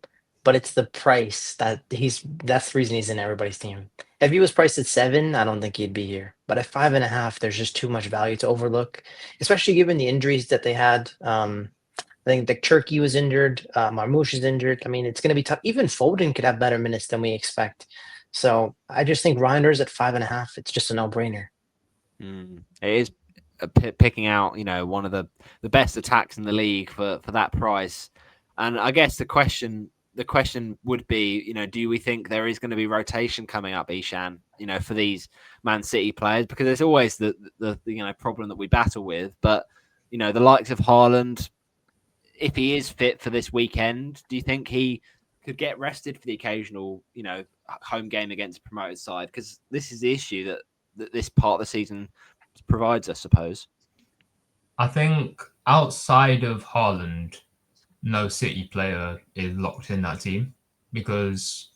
but it's the price that's the reason he's in everybody's team. If he was priced at 7, I don't think he'd be here. But at 5.5, there's just too much value to overlook, especially given the injuries that they had. I think the Turkey was injured, Marmoush is injured. I mean, it's going to be tough. Even Foden could have better minutes than we expect. So I just think Reinders at 5.5, it's just a no-brainer. It is picking out, one of the best attacks in the league for that price. And I guess the question would be, do we think there is going to be rotation coming up, Ishaan, for these Man City players? Because there's always the problem that we battle with. But, the likes of Haaland, if he is fit for this weekend, do you think he could get rested for the occasional, home game against a promoted side? Because this is the issue that this part of the season provides, I suppose. I think outside of Haaland, no City player is locked in that team, because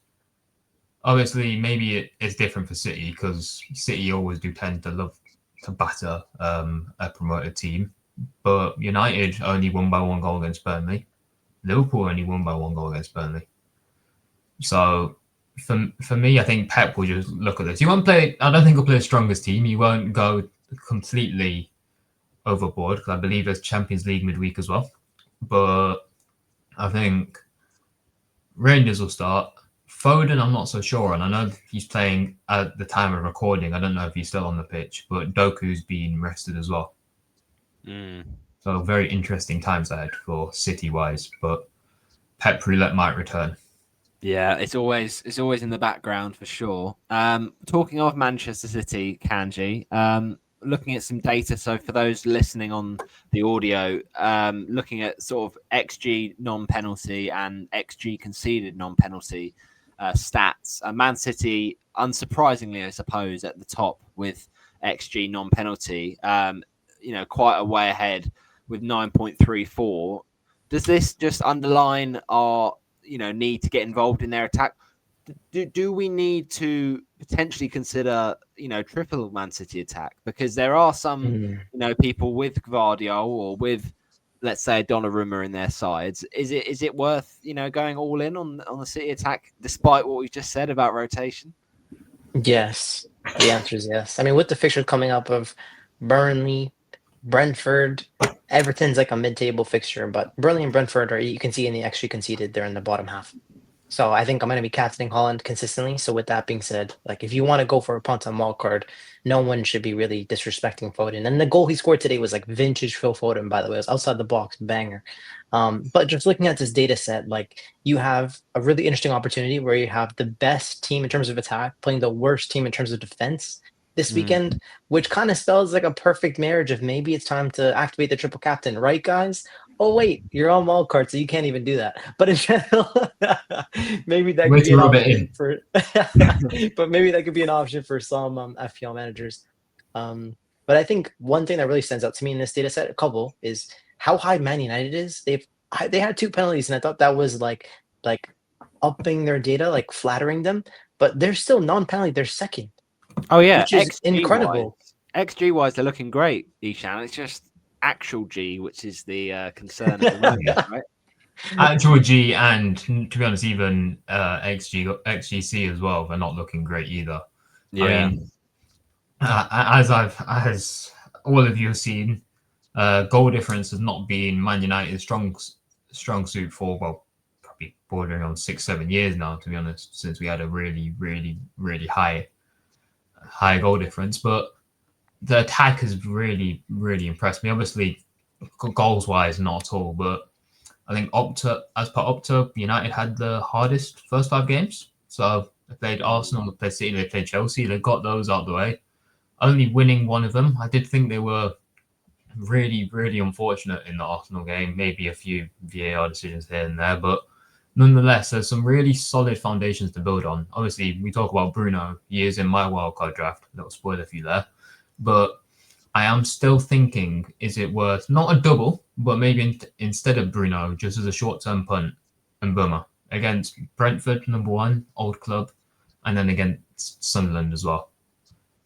obviously maybe it's different for City because City always do tend to love to batter a promoted team. But United only won by 1 goal against Burnley. Liverpool only won by 1 goal against Burnley. So for me, I think Pep will just look at this. He won't play. I don't think he'll play the strongest team. He won't go completely overboard, because I believe there's Champions League midweek as well. But I think Rangers will start. Foden, I'm not so sure, and I know he's playing at the time of recording. I don't know if he's still on the pitch, but Doku's been rested as well. So very interesting times ahead for City-wise, but Pep Roulette might return. Yeah, it's always in the background for sure. Talking of Manchester City, Kanji, looking at some data. So for those listening on the audio, looking at sort of XG non-penalty and XG conceded non-penalty stats. Man City, unsurprisingly, I suppose, at the top with XG non-penalty. Quite a way ahead with 9.34. Does this just underline our need to get involved in their attack? Do we need to potentially consider triple Man City attack? Because there are some people with Gvardiol or with, let's say, Donnarumma in their sides. Is it worth going all in on the City attack despite what we've just said about rotation? Yes, the answer is yes. I mean, with the fixture coming up of Burnley, Brentford, Everton's like a mid-table fixture, but Burnley and Brentford you can see in the XG conceded, they're in the bottom half. So I think I'm going to be captaining Haaland consistently. So with that being said, like if you want to go for a punt on wildcard, no one should be really disrespecting Foden. And the goal he scored today was like vintage Phil Foden, by the way. It was outside the box, banger. But just looking at this data set, like you have a really interesting opportunity where you have the best team in terms of attack playing the worst team in terms of defense this weekend, which kind of spells like a perfect marriage of maybe it's time to activate the triple captain, right, guys? Oh wait, you're on wildcard, so you can't even do that. But in general, maybe that could be an option for. But maybe that could be an option for some FPL managers. But I think one thing that really stands out to me in this data set, a couple, is how high Man United is. They had 2 penalties, and I thought that was like upping their data, like flattering them, but they're still non-penalty. They're second. Oh yeah, which is incredible. XG wise, they're looking great, Ishaan. It's just actual G, which is the concern at the moment, right? Actual G and, to be honest, even XGC as well, they're not looking great either. Yeah. I mean, as all of you have seen, goal difference has not been Man United's strong suit for, well, probably bordering on 6-7 years now, to be honest, since we had a really, really, really high goal difference. But the attack has really, really impressed me. Obviously, goals wise, not at all. But I think as per Opta, United had the hardest first 5 games. So they played Arsenal, they played City, they played Chelsea. They got those out of the way. Only winning one of them. I did think they were really, really unfortunate in the Arsenal game. Maybe a few VAR decisions here and there, but nonetheless, there's some really solid foundations to build on. Obviously, we talk about Bruno. He is in my wildcard draft. Little spoiler for you there. But I am still thinking, is it worth not a double, but maybe instead of Bruno, just as a short-term punt and Boomer against Brentford, number 1, old club, and then against Sunderland as well.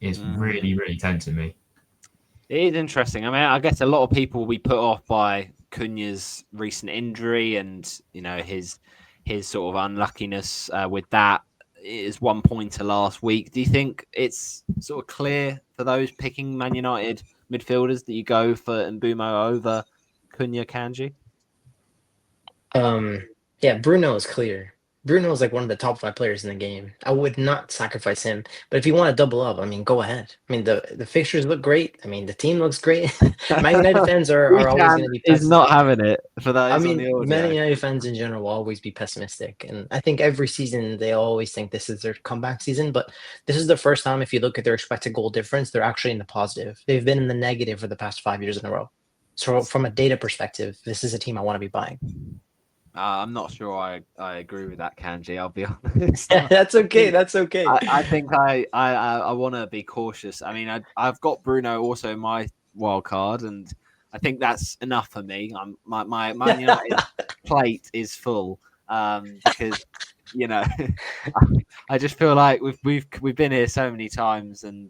It's really, really tempting me. It is interesting. I mean, I guess a lot of people will be put off by Cunha's recent injury and, his sort of unluckiness with that. It is 1 pointer last week. Do you think it's sort of clear for those picking Man United midfielders that you go for Mbeumo over Cunha, Kanji? Yeah, Bruno is clear. Bruno is like one of the top 5 players in the game. I would not sacrifice him. But if you want to double up, I mean, go ahead. I mean, the fixtures look great. I mean, the team looks great. Man United fans are always going to be pessimistic. Is not having it for those. I mean, Man United fans in general will always be pessimistic. And I think every season they always think this is their comeback season. But this is the first time, if you look at their expected goal difference, they're actually in the positive. They've been in the negative for the past 5 years in a row. So from a data perspective, this is a team I want to be buying. I'm not sure I agree with that, Kanji. I'll be honest. That's okay. That's okay. I think I want to be cautious. I mean, I've got Bruno also in my wild card, and I think that's enough for me. My Man United plate is full because I just feel like we've been here so many times, and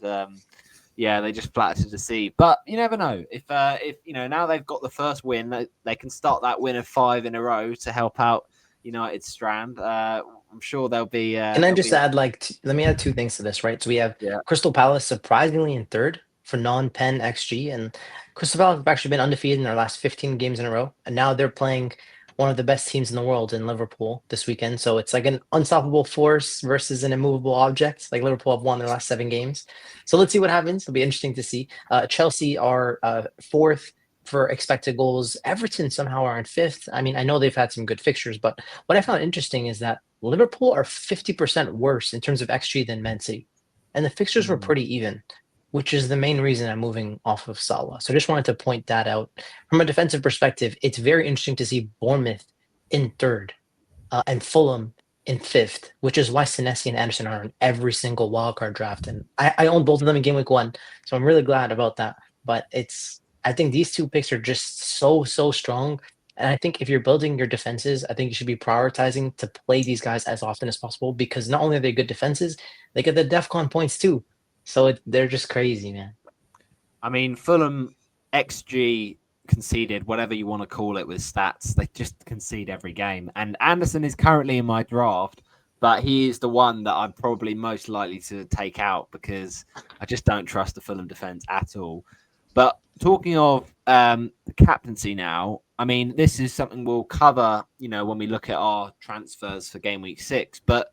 they just flatter to deceive. But you never know. If now they've got the first win, they can start that win of 5 in a row to help out United's strand. I'm sure they'll be. Can I just add, let me add 2 things to this, right? So we have Crystal Palace surprisingly in 3rd for non-pen XG, and Crystal Palace have actually been undefeated in their last 15 games in a row, and now they're playing one of the best teams in the world in Liverpool this weekend. So it's like an unstoppable force versus an immovable object. Like Liverpool have won their last 7 games. So let's see what happens. It'll be interesting to see. Chelsea are 4th for expected goals. Everton somehow are in 5th. I mean, I know they've had some good fixtures, but what I found interesting is that Liverpool are 50% worse in terms of XG than Man City. And the fixtures were pretty even, which is the main reason I'm moving off of Salah. So I just wanted to point that out. From a defensive perspective, it's very interesting to see Bournemouth in 3rd and Fulham in 5th, which is why Senesi and Anderson are in every single wildcard draft. And I own both of them in Game Week 1, so I'm really glad about that. But I think these 2 picks are just so strong. And I think if you're building your defenses, I think you should be prioritizing to play these guys as often as possible, because not only are they good defenses, they get the DEFCON points too. So they're just crazy, man. I mean, Fulham XG conceded, whatever you want to call it with stats, they just concede every game. And Anderson is currently in my draft, but he is the one that I'm probably most likely to take out because I just don't trust the Fulham defense at all. But talking of the captaincy now, I mean, this is something we'll cover, when we look at our transfers for Game Week 6. But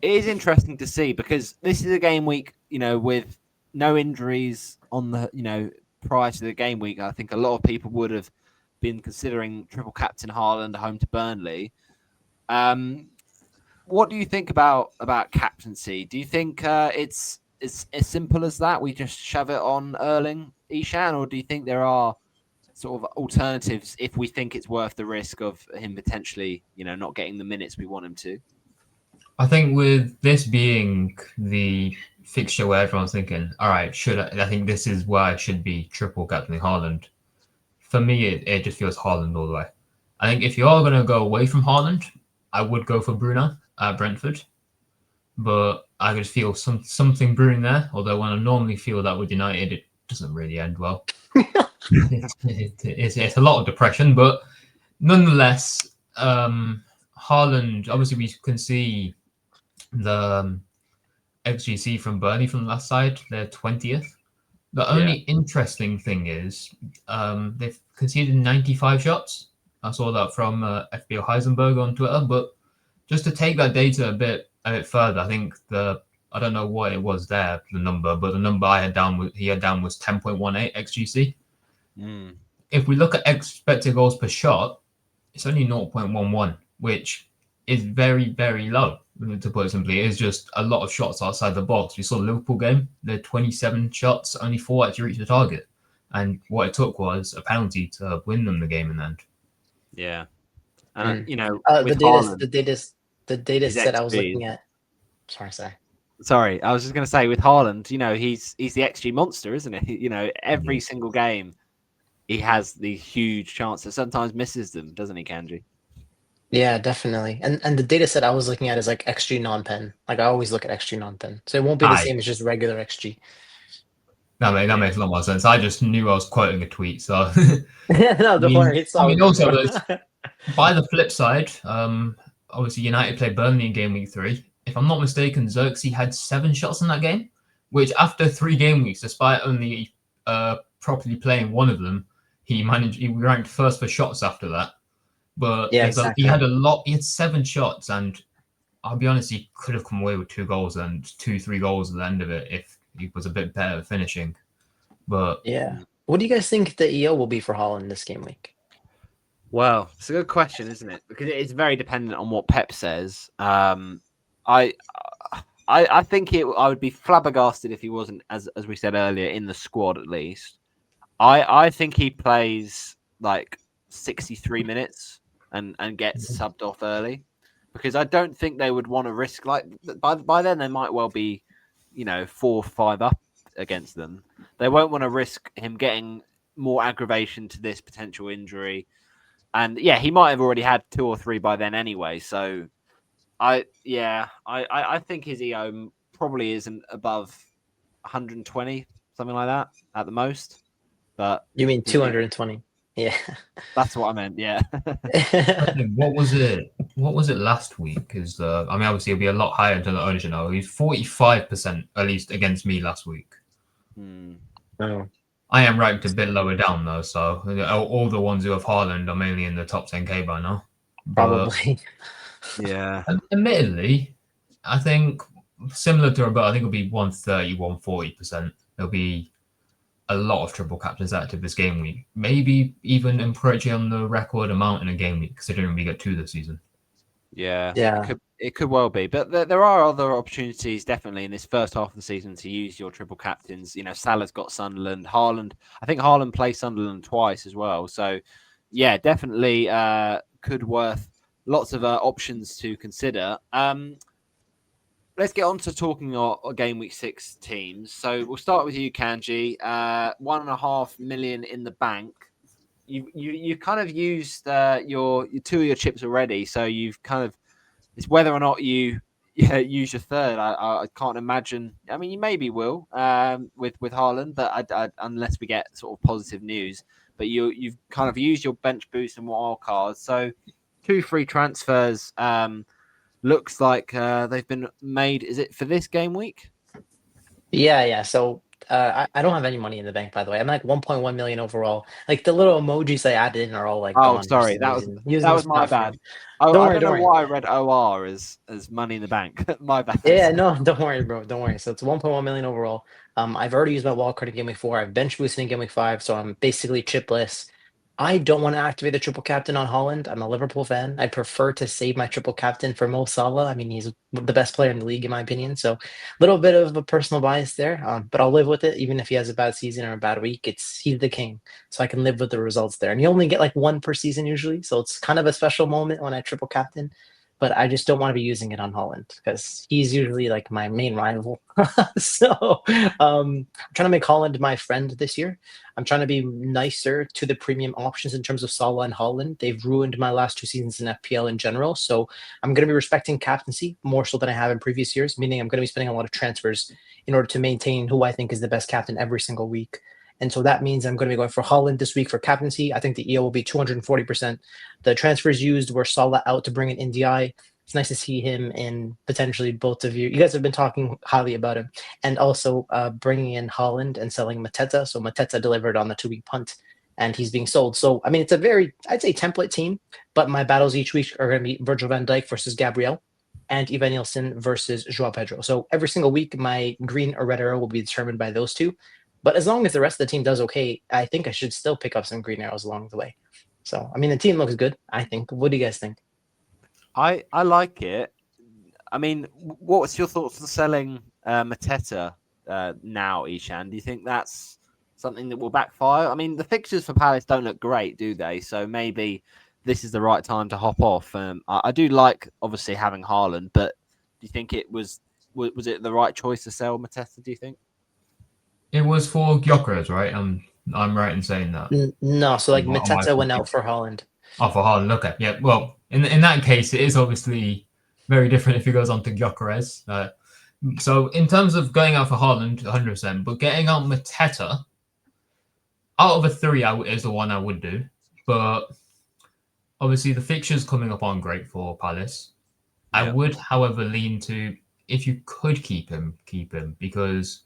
it is interesting to see because this is a game week, with no injuries on the, prior to the game week. I think a lot of people would have been considering triple captain Haaland home to Burnley. What do you think about captaincy? Do you think it's as simple as that? We just shove it on Erling, Ishaan, or do you think there are sort of alternatives if we think it's worth the risk of him potentially, not getting the minutes we want him to? I think with this being the fixture where everyone's thinking, all right, I think this is where I should be triple captaining Haaland. For me, it just feels Haaland all the way. I think if you are going to go away from Haaland, I would go for Bruno at Brentford, but I just feel something brewing there. Although when I normally feel that with United, it doesn't really end well. It's a lot of depression, but nonetheless, Haaland, obviously we can see the XGC from Burnley from the last side. They're 20th. The only interesting thing is they've conceded 95 shots. I saw that from FPL Heisenberg on Twitter. But just to take that data a bit further, I think I don't know what it was there, the number, but the number he had down was 10.18 XGC. If we look at expected goals per shot, it's only 0.11, which is very, very low. To put it simply, it is just a lot of shots outside the box. We saw the Liverpool game; they're 27 shots, only 4 actually reached the target, and what it took was a penalty to win them the game in the end. Yeah, and the data set I was looking at. Sorry, I was just going to say with Haaland, he's the XG monster, isn't he? Every single game he has these huge chances. Sometimes misses them, doesn't he, Kanji? Yeah, definitely. And the data set I was looking at is like XG non-pen. Like I always look at XG non-pen. So it won't be the same as just regular XG. That makes a lot more sense. I just knew I was quoting a tweet, so no, don't worry. Also by the flip side, obviously United played Burnley in game week 3. If I'm not mistaken, Xerxes had 7 shots in that game, which after 3 game weeks, despite only properly playing one of them, he ranked first for shots after that. But yeah, exactly. He had 7 shots, and I'll be honest, he could have come away with 2 goals and 2-3 goals at the end of it if he was a bit better at finishing. But yeah, what do you guys think the EO will be for Haaland this game week? Well, it's a good question, isn't it? Because it's very dependent on what Pep says. I think I would be flabbergasted if he wasn't, as we said earlier, in the squad at least. I think he plays like 63 minutes and gets subbed off early, because I don't think they would want to risk, like by then they might well be 4-5 up against them. They won't want to risk him getting more aggravation to this potential injury, and he might have already had 2 or 3 by then anyway. So I think his EO probably isn't above 120, something like that at the most. But you mean 220? Yeah, that's what I meant. Yeah. What was it last week? Because obviously it'll be a lot higher until the ownership now. He's 45% at least against me last week. Oh. I am ranked a bit lower down though, so all the ones who have Haaland are mainly in the top 10k by now. Probably. Yeah. Admittedly, I think similar to Roberto, I think it'll be 130, 140%. There'll be a lot of triple captains active this game week. Maybe even approaching on the record amount in a game week, considering we get 2 this season. Yeah. It could well be. But there are other opportunities definitely in this first half of the season to use your triple captains. Salah's got Sunderland. I think Haaland plays Sunderland twice as well. So, yeah, definitely could worth lots of options to consider. Let's get on to talking our game week 6 teams. So we'll start with you, Kanji. 1.5 million in the bank. You kind of used your 2 of your chips already. So you've kind of, it's whether or not you use your third. I can't imagine. I mean, you maybe will with Haaland, but unless we get sort of positive news. But you've kind of used your bench boost and wildcards. So 2 free transfers. Looks like they've been made. Is it for this game week? Yeah. So I don't have any money in the bank, by the way. I'm like 1.1 million overall. Like the little emojis I added in are all like gone. Sorry, that was my bad. I don't know why I read OR as money in the bank. My bad. Yeah, no, don't worry, bro. Don't worry. So it's 1.1 million overall. I've already used my wildcard in game week 4. I've bench boosted in game week 5, so I'm basically chipless. I don't want to activate the triple captain on Haaland. I'm a Liverpool fan. I prefer to save my triple captain for Mo Salah. I mean, he's the best player in the league, in my opinion. So a little bit of a personal bias there, but I'll live with it. Even if he has a bad season or a bad week, he's the king. So I can live with the results there. And you only get like 1 per season usually. So it's kind of a special moment when I triple captain. but I just don't want to be using it on Holland because he's usually like my main rival. So I'm trying to make Holland my friend this year. I'm trying to be nicer to the premium options in terms of Salah and Holland. They've ruined my last 2 seasons in FPL in general. So I'm going to be respecting captaincy more so than I have in previous years, meaning I'm going to be spending a lot of transfers in order to maintain who I think is the best captain every single week. And so that means I'm going to be going for Holland this week for captaincy. I think the EO will be 240%. The transfers used were Salah out to bring in NDI. It's nice to see him in potentially both of you. You guys have been talking highly about him. And also bringing in Holland and selling Mateta. So Mateta delivered on the 2-week punt and he's being sold. So, I mean, it's a very, I'd say, template team. But my battles each week are going to be Virgil van Dijk versus Gabriel and Ivan Nielsen versus Joao Pedro. So every single week, my green or red arrow will be determined by those two. But as long as the rest of the team does okay, I think I should still pick up some green arrows along the way. So, I mean, the team looks good, I think. What do you guys think? I like it. I mean, what's your thoughts on selling Mateta now, Ishaan? Do you think that's something that will backfire? I mean, the fixtures for Palace don't look great, do they? So maybe this is the right time to hop off. I do like, obviously, having Haaland, but do you think it was it the right choice to sell Mateta, do you think? It was for Gyökeres, right? I'm right in saying that. No, so like Mateta went out for Haaland. Oh, for Haaland, okay. Yeah, well, in that case, it is obviously very different if he goes on to Gyökeres. So in terms of going out for Haaland, 100%, but getting out Mateta, out of the three, is the one I would do. But obviously the fixtures coming up aren't great for Palace. Yeah. I would, however, lean to, if you could keep him, because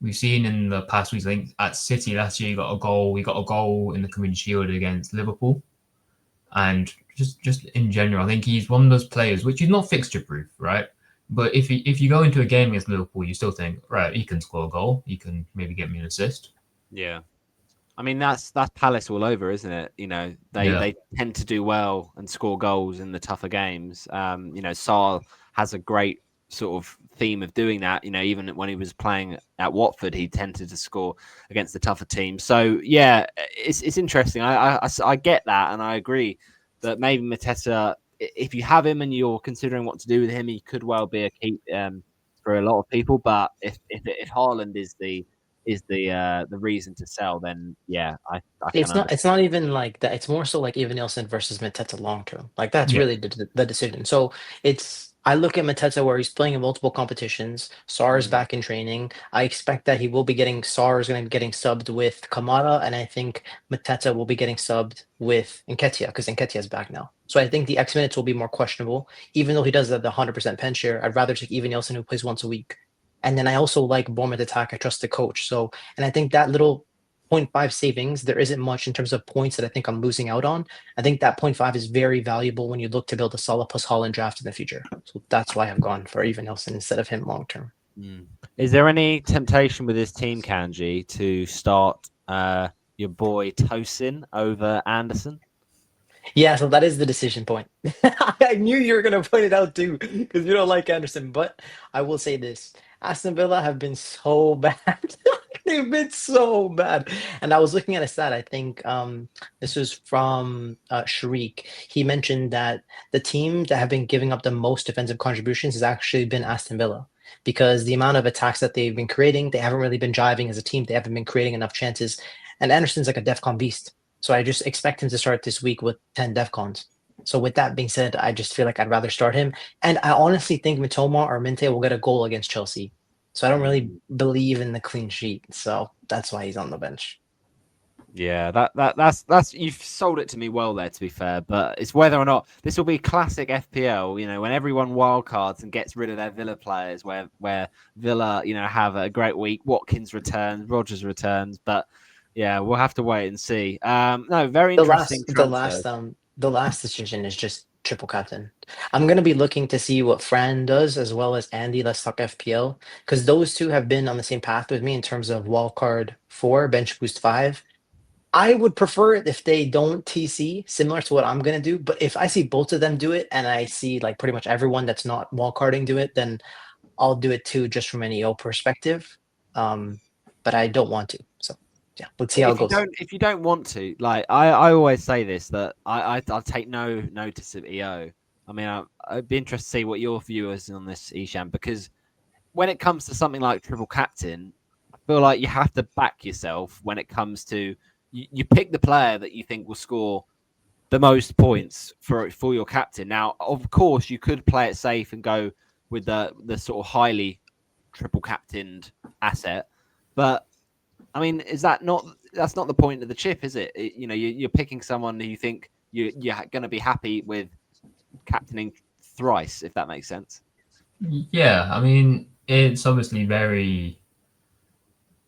we've seen in the past weeks, I think at City last year, he got a goal in the Community Shield against Liverpool. And just in general, I think he's one of those players which is not fixture proof, right? But if you go into a game against Liverpool, you still think, right, he can score a goal, he can maybe get me an assist. Yeah. I mean, that's Palace all over, isn't it? You know, they tend to do well and score goals in the tougher games. You know, Sarr has a great sort of theme of doing that. You know, even when he was playing at Watford, he tended to score against the tougher teams. So yeah, it's interesting. I get that, and I agree that maybe Mateta, if you have him and you're considering what to do with him, he could well be a keep for a lot of people. But if Haaland is the reason to sell, then yeah, It's not even like that. It's more so like Ivan Nielsen versus Mateta long term. Like that's really the decision. So I look at Mateta where he's playing in multiple competitions. Sarr is back in training. I expect that Sarr is going to be getting subbed with Kamara, and I think Mateta will be getting subbed with Nketiah because Nketiah is back now. So I think the X minutes will be more questionable, even though he does have the 100% pen share. I'd rather take Ivan Nielsen who plays once a week. And then I also like Bournemouth attack. I trust the coach. So, and I think that little 0.5 savings, there isn't much in terms of points that I think I'm losing out on. I think that 0.5 is very valuable when you look to build a Salah plus Haaland draft in the future. So that's why I've gone for Ivan Nielsen instead of him long term. Is there any temptation with this team, Kanji, to start your boy Tosin over Anderson? Yeah, so that is the decision point. I knew you were going to point it out too, because you don't like Anderson. But I will say this. Aston Villa have been so bad. They've been so bad. And I was looking at a stat. I think this was from Sharik. He mentioned that the team that have been giving up the most defensive contributions has actually been Aston Villa. Because the amount of attacks that they've been creating, they haven't really been driving as a team. They haven't been creating enough chances. And Anderson's like a DEFCON beast. So I just expect him to start this week with 10 DEFCONs. So with that being said, I just feel like I'd rather start him. And I honestly think Mitoma or Minte will get a goal against Chelsea. So I don't really believe in the clean sheet. So that's why he's on the bench. Yeah, that's you've sold it to me well there, to be fair. But it's whether or not this will be classic FPL, you know, when everyone wildcards and gets rid of their Villa players, where Villa, you know, have a great week. Watkins returns, Rodgers returns, but yeah, we'll have to wait and see. No, very interesting. The last decision is just triple captain. I'm gonna be looking to see what Fran does as well as Andy. Let's Talk FPL, because those two have been on the same path with me in terms of wildcard 4, bench boost 5. I would prefer it if they don't TC, similar to what I'm gonna do. But if I see both of them do it, and I see like pretty much everyone that's not wildcarding do it, then I'll do it too, just from an EO perspective. But I don't want to. So yeah, let's see how it goes. If you don't want to, like I always say this, that I'll take no notice of EO. I mean, I'd be interested to see what your view is on this, Ishaan, because when it comes to something like triple captain, I feel like you have to back yourself when it comes to you pick the player that you think will score the most points for your captain. Now, of course, you could play it safe and go with the sort of highly triple captained asset, but I mean, that's not the point of the chip, is it? You're picking someone who you think you're going to be happy with captaining thrice, if that makes sense. Yeah, I mean, it's obviously very,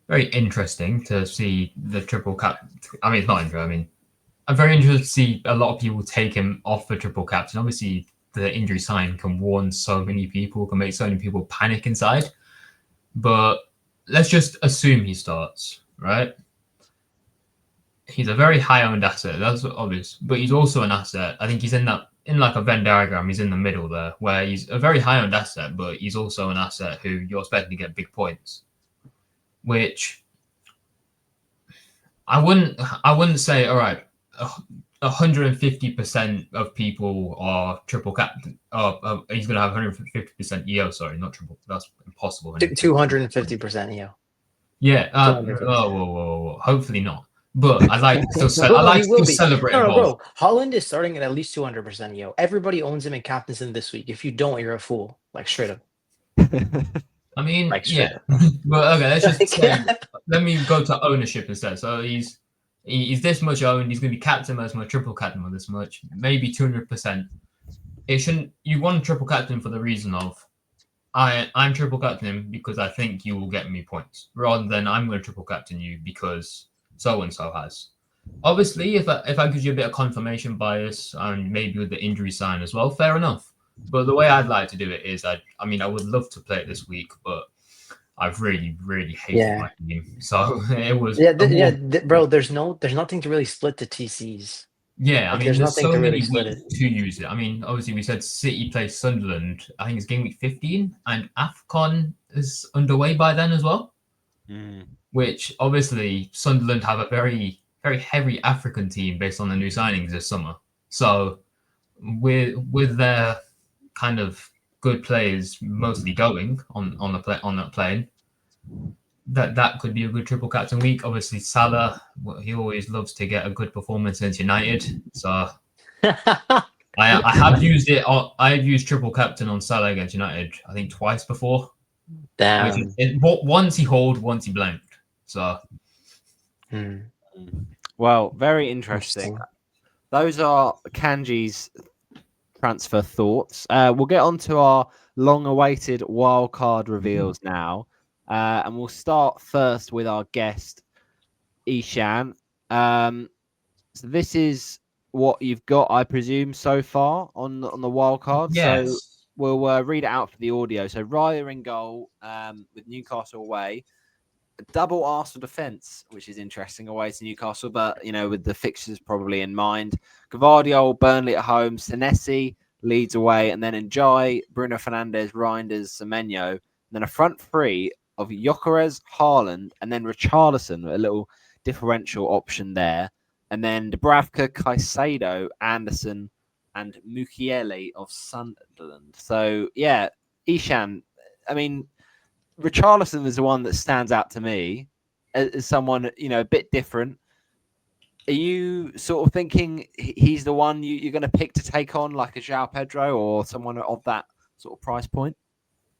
very interesting to see the triple cap. I mean, it's not interesting. I mean, I'm very interested to see a lot of people take him off the triple captain. Obviously, the injury sign can warn so many people, can make so many people panic inside. But let's just assume he starts, right? He's a very high-owned asset. That's obvious, but he's also an asset. I think he's in like a Venn diagram. He's in the middle there, where he's a very high-owned asset, but he's also an asset who you're expecting to get big points. Which I wouldn't say. All right, 150% of people are triple captain. He's going to have 150% EO. Sorry, not triple. That's impossible. 250% EO. Yeah. Whoa. Hopefully not. But I like to still celebrate. No, bro. Holland is starting at least 200% EO. Everybody owns him and captains him this week. If you don't, you're a fool. Like straight up. I mean, like, yeah. Well, okay. Let's just say, let me go to ownership instead. So he's this much owned. He's going to be captain as much, triple captain by this much, maybe 200%. It shouldn't. You want triple captain for the reason of I'm triple captain because I think you will get me points, rather than I'm going to triple captain you because so and so has. Obviously, if I give you a bit of confirmation bias and maybe with the injury sign as well, fair enough. But the way I'd like to do it is I would love to play it this week, but I've really hated my team. So it was bro. There's nothing to really split the TCs. Yeah, like, I mean, there's nothing so to many really split weeks to use it. I mean, obviously, we said City plays Sunderland. I think it's game week 15, and AFCON is underway by then as well. Which obviously Sunderland have a very, very heavy African team based on the new signings this summer. So with their kind of good players mostly going on that plane, that could be a good triple captain week. Obviously, Salah, he always loves to get a good performance against United. So I have used it. I've used triple captain on Salah against United, I think twice before. Damn. Once he hold, once he blanked. So, well, very interesting. Those are Kanji's transfer thoughts. We'll get on to our long-awaited wildcard reveals now. And we'll start first with our guest, Ishaan. So this is what you've got, I presume, so far on the wildcard. Yes. So we'll read it out for the audio. So Raya in goal with Newcastle away. Double Arsenal defence, which is interesting, away to Newcastle, but, with the fixtures probably in mind. Gavardiol, Burnley at home. Senesi, Leeds away. And then Njai, Bruno Fernandes, Reinders, Semenyo. And then a front three of Gyökeres, Haaland, and then Richarlison, a little differential option there. And then Dubravka, Caicedo, Anderson, and Mukiele of Sunderland. So, yeah, Ishaan, I mean, Richarlison is the one that stands out to me as someone, a bit different. Are you sort of thinking he's the one you're going to pick to take on, like a João Pedro or someone of that sort of price point?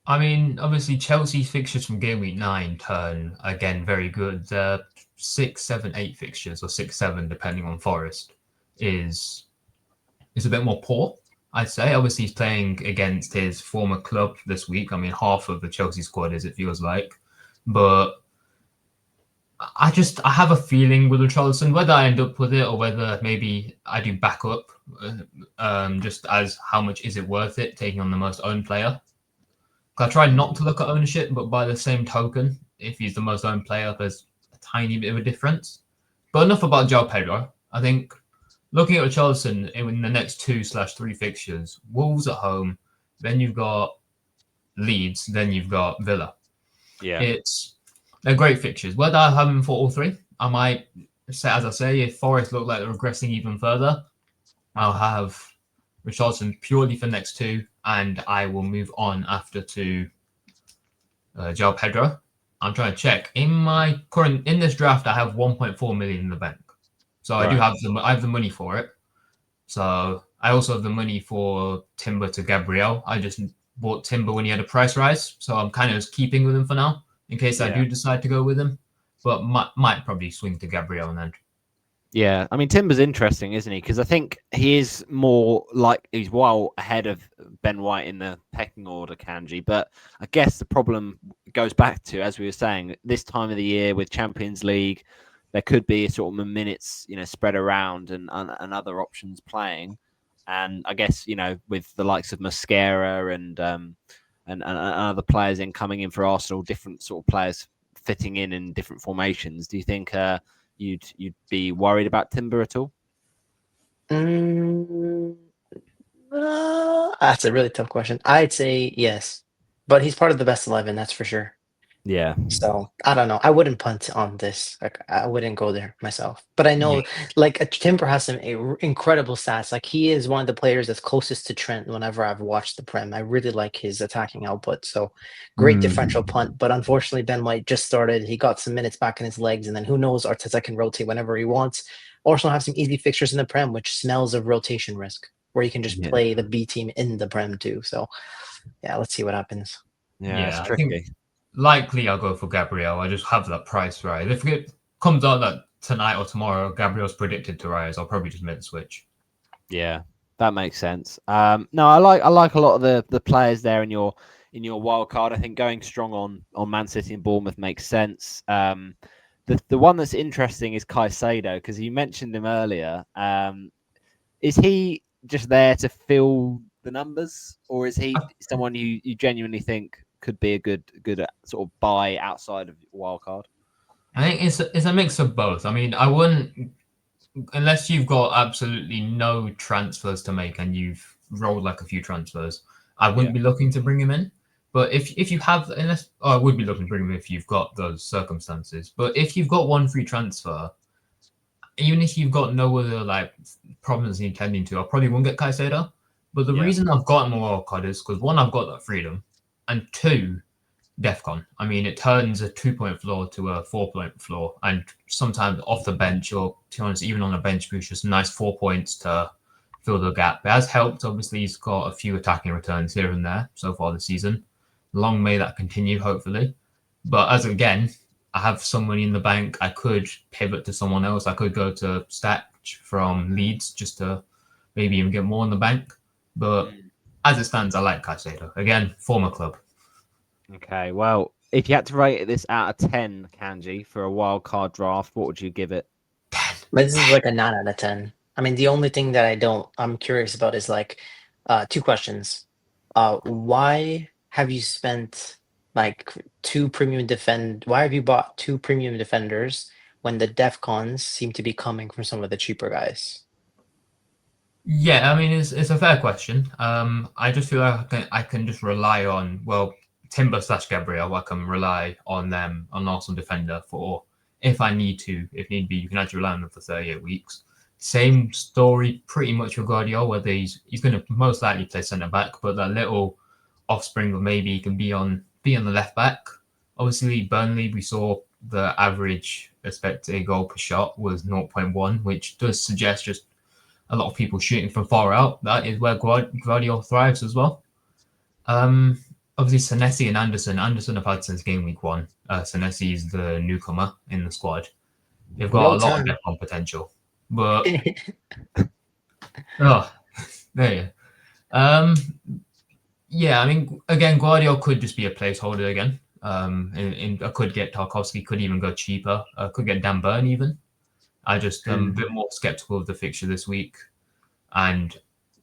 I mean, obviously, Chelsea's fixtures from game week 9 turn, again, very good. The 6, 7, 8 fixtures, or 6, 7, depending on Forest, is a bit more poor, I'd say. Obviously, he's playing against his former club this week. I mean, half of the Chelsea squad is, it feels like. But I have a feeling with Richarlison, whether I end up with it or whether maybe I do back up, just as how much is it worth it taking on the most owned player. I try not to look at ownership, but by the same token, if he's the most owned player, there's a tiny bit of a difference. But enough about João Pedro. I think looking at Richarlison in the next 2/3 fixtures, Wolves at home, then you've got Leeds, then you've got Villa. Yeah. They're great fixtures. Whether I have him for all three, I might say, as I say, if Forest look like they're regressing even further, I'll have Richarlison purely for next 2, and I will move on after to João Pedro. I'm trying to check. In this draft, I have 1.4 million in the bank. So I do have the money for it. So I also have the money for Timber to Gabriel. I just bought Timber when he had a price rise. So I'm kind of keeping with him for now in case I do decide to go with him. But might probably swing to Gabriel and then. Yeah, I mean, Timber's interesting, isn't he? Because I think he is more like he's well ahead of Ben White in the pecking order, Kanji. But I guess the problem goes back to, as we were saying, this time of the year with Champions League, there could be a sort of minutes, spread around and other options playing. And I guess, with the likes of Mascara and other players coming in for Arsenal, different sort of players fitting in different formations. Do you think you'd be worried about Timber at all? That's a really tough question. I'd say yes, but he's part of the best 11, that's for sure. Yeah. So I don't know. I wouldn't punt on this. Like I wouldn't go there myself. But I know, like Timber has some incredible stats. Like he is one of the players that's closest to Trent. Whenever I've watched the Prem, I really like his attacking output. So great differential punt. But unfortunately, Ben White just started. He got some minutes back in his legs, and then who knows? Arteta can rotate whenever he wants. Also have some easy fixtures in the Prem, which smells of rotation risk, where you can just play the B team in the Prem too. So yeah, let's see what happens. Yeah, it's tricky. Likely I'll go for Gabriel. I just have that price rise. If it comes out that tonight or tomorrow Gabriel's predicted to rise, I'll probably just make the switch. Yeah, that makes sense. No, I like a lot of the players there in your wild card. I think going strong on Man City and Bournemouth makes sense. The one that's interesting is Caicedo, because you mentioned him earlier. Is he just there to fill the numbers, or is he someone you genuinely think could be a good sort of buy outside of wildcard? I think it's a mix of both. I mean, I wouldn't, unless you've got absolutely no transfers to make and you've rolled like a few transfers, I wouldn't be looking to bring him in. But if you have, I would be looking to bring him if you've got those circumstances. But if you've got one free transfer, even if you've got no other like problems intending to, I probably won't get Caicedo. But the reason I've got him on wildcard is because one, I've got that freedom, and two, DEFCON. I mean, it turns a 2-point floor to a 4-point floor, and sometimes off the bench, or to be honest, even on a bench boost, just nice 4 points to fill the gap. It has helped. Obviously, he's got a few attacking returns here and there so far this season. Long may that continue, hopefully. But as again, I have some money in the bank. I could pivot to someone else. I could go to Statch from Leeds just to maybe even get more in the bank. But as it stands, I like Caicedo. Again, former club. Okay, well, if you had to rate this out of 10, Kanji, for a wild card draft, what would you give it? 10. But this is like a 9 out of 10. I mean, the only thing that I'm curious about is like 2 questions. Why have you spent like why have you bought 2 premium defenders when the DEFCONs seem to be coming from some of the cheaper guys? Yeah, I mean, it's a fair question. I just feel like I can just rely on, Timber / Gabriel. I can rely on them, on Arsenal defender for if I need to, if need be. You can actually rely on them for 38 weeks. Same story pretty much with Guardiola, whether he's going to most likely play centre back, but that little offspring of maybe he can be on the left back. Obviously, Burnley, we saw the average expected goal per shot was 0.1, which does suggest just a lot of people shooting from far out. That is where Guardiola thrives as well. Obviously, Senesi and Anderson. Anderson have had since game week 1. Senesi is the newcomer in the squad. They've got a lot of DEFCON potential. But there you go. Yeah, I mean, again, Guardiola could just be a placeholder again. I could get Tarkowski, could even go cheaper. Could get Dan Burn even. I just am a bit more skeptical of the fixture this week, and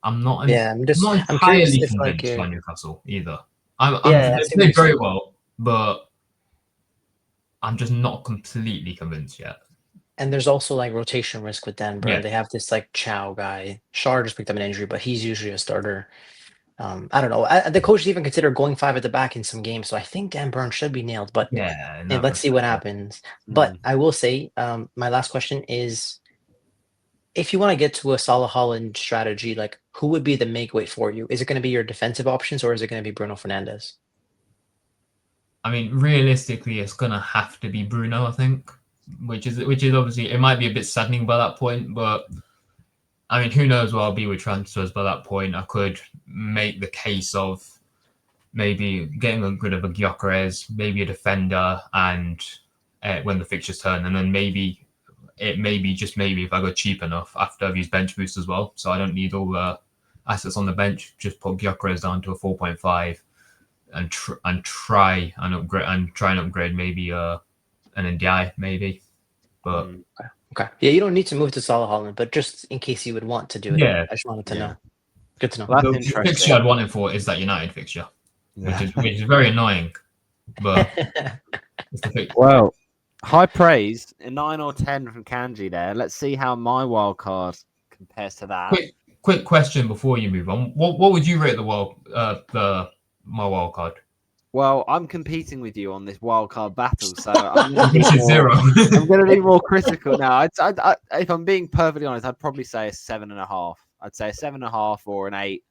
I'm not. I'm not entirely convinced by Newcastle either. They played very well, but I'm just not completely convinced yet. And there's also like rotation risk with Dan Burn. Yeah. They have this like Chow guy. Shar just picked up an injury, but he's usually a starter. I don't know. The coaches even consider going 5 at the back in some games, so I think Dan Burn should be nailed. But let's see what happens. But I will say, my last question is: if you want to get to a Salah Holland strategy, like who would be the make weight for you? Is it going to be your defensive options or is it going to be Bruno Fernandes? I mean, realistically, it's gonna have to be Bruno, I think, which is obviously it might be a bit saddening by that point, but I mean, who knows what I'll be with transfers by that point? I could make the case of maybe getting rid of a Gyökeres, maybe a defender, and when the fixtures turn, and then maybe just maybe if I go cheap enough after I've used bench boost as well, so I don't need all the assets on the bench. Just put Gyökeres down to a 4.5 and try and upgrade maybe an NDI maybe, but. Okay. Yeah, you don't need to move to Salah Holland, but just in case you would want to do it. Yeah. I just wanted to know. Good to know. Well, The fixture I'd want it for is that United fixture, which is very annoying. But it's the fixture. Well, high praise, a 9 or 10 from Kanji there. Let's see how my wild card compares to that. Quick question before you move on. What would you rate my wild card? Well, I'm competing with you on this wildcard battle, so I'm going to be more critical now. If I'm being perfectly honest, I'd probably say a 7.5. I'd say a 7.5 or an 8.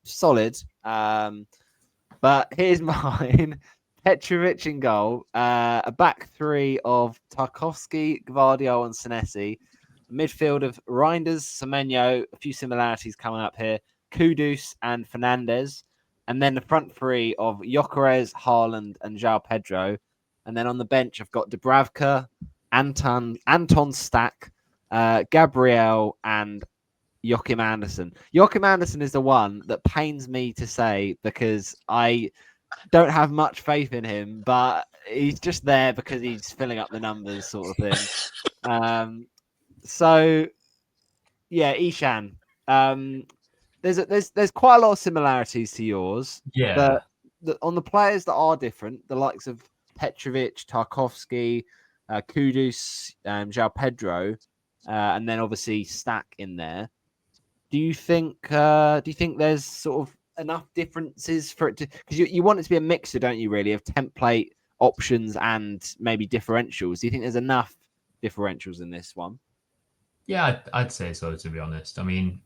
Solid. But here's mine. Petrovic in goal. A back three of Tarkowski, Gvardiol, and Senesi. A midfield of Reinders, Semenyo. A few similarities coming up here. Kudus and Fernandes. And then the front three of Gyökeres, Haaland, and João Pedro. And then on the bench, I've got Dubravka, Anton Stack, Gabriel, and Joachim Andersen. Joachim Andersen is the one that pains me to say because I don't have much faith in him, but he's just there because he's filling up the numbers sort of thing. So, yeah, Ishaan. There's quite a lot of similarities to yours. Yeah. But on the players that are different, the likes of Petrovic, Tarkowski, Kudus, João Pedro, and then obviously Stack in there. Do you think there's sort of enough differences for it to? Because you want it to be a mixer, don't you? Really, of template options and maybe differentials. Do you think there's enough differentials in this one? Yeah, I'd say so. To be honest, I mean.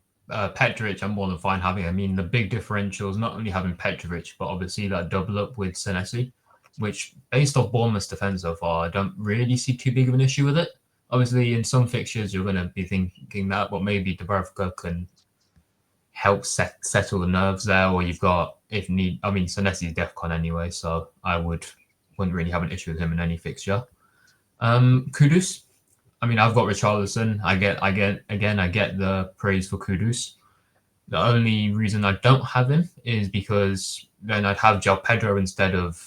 Petrovic, I'm more than fine having. I mean, the big differential is not only having Petrovic, but obviously that double up with Senesi, which, based off Bournemouth's defence so far, I don't really see too big of an issue with it. Obviously, in some fixtures, you're going to be thinking that, but maybe Dubravka can help settle the nerves there, or you've got, if need, I mean, Senesi is DEFCON anyway, so I wouldn't really have an issue with him in any fixture. Kudus. I mean, I've got Richarlison. I get the praise for Kudus. The only reason I don't have him is because then I'd have João Pedro instead of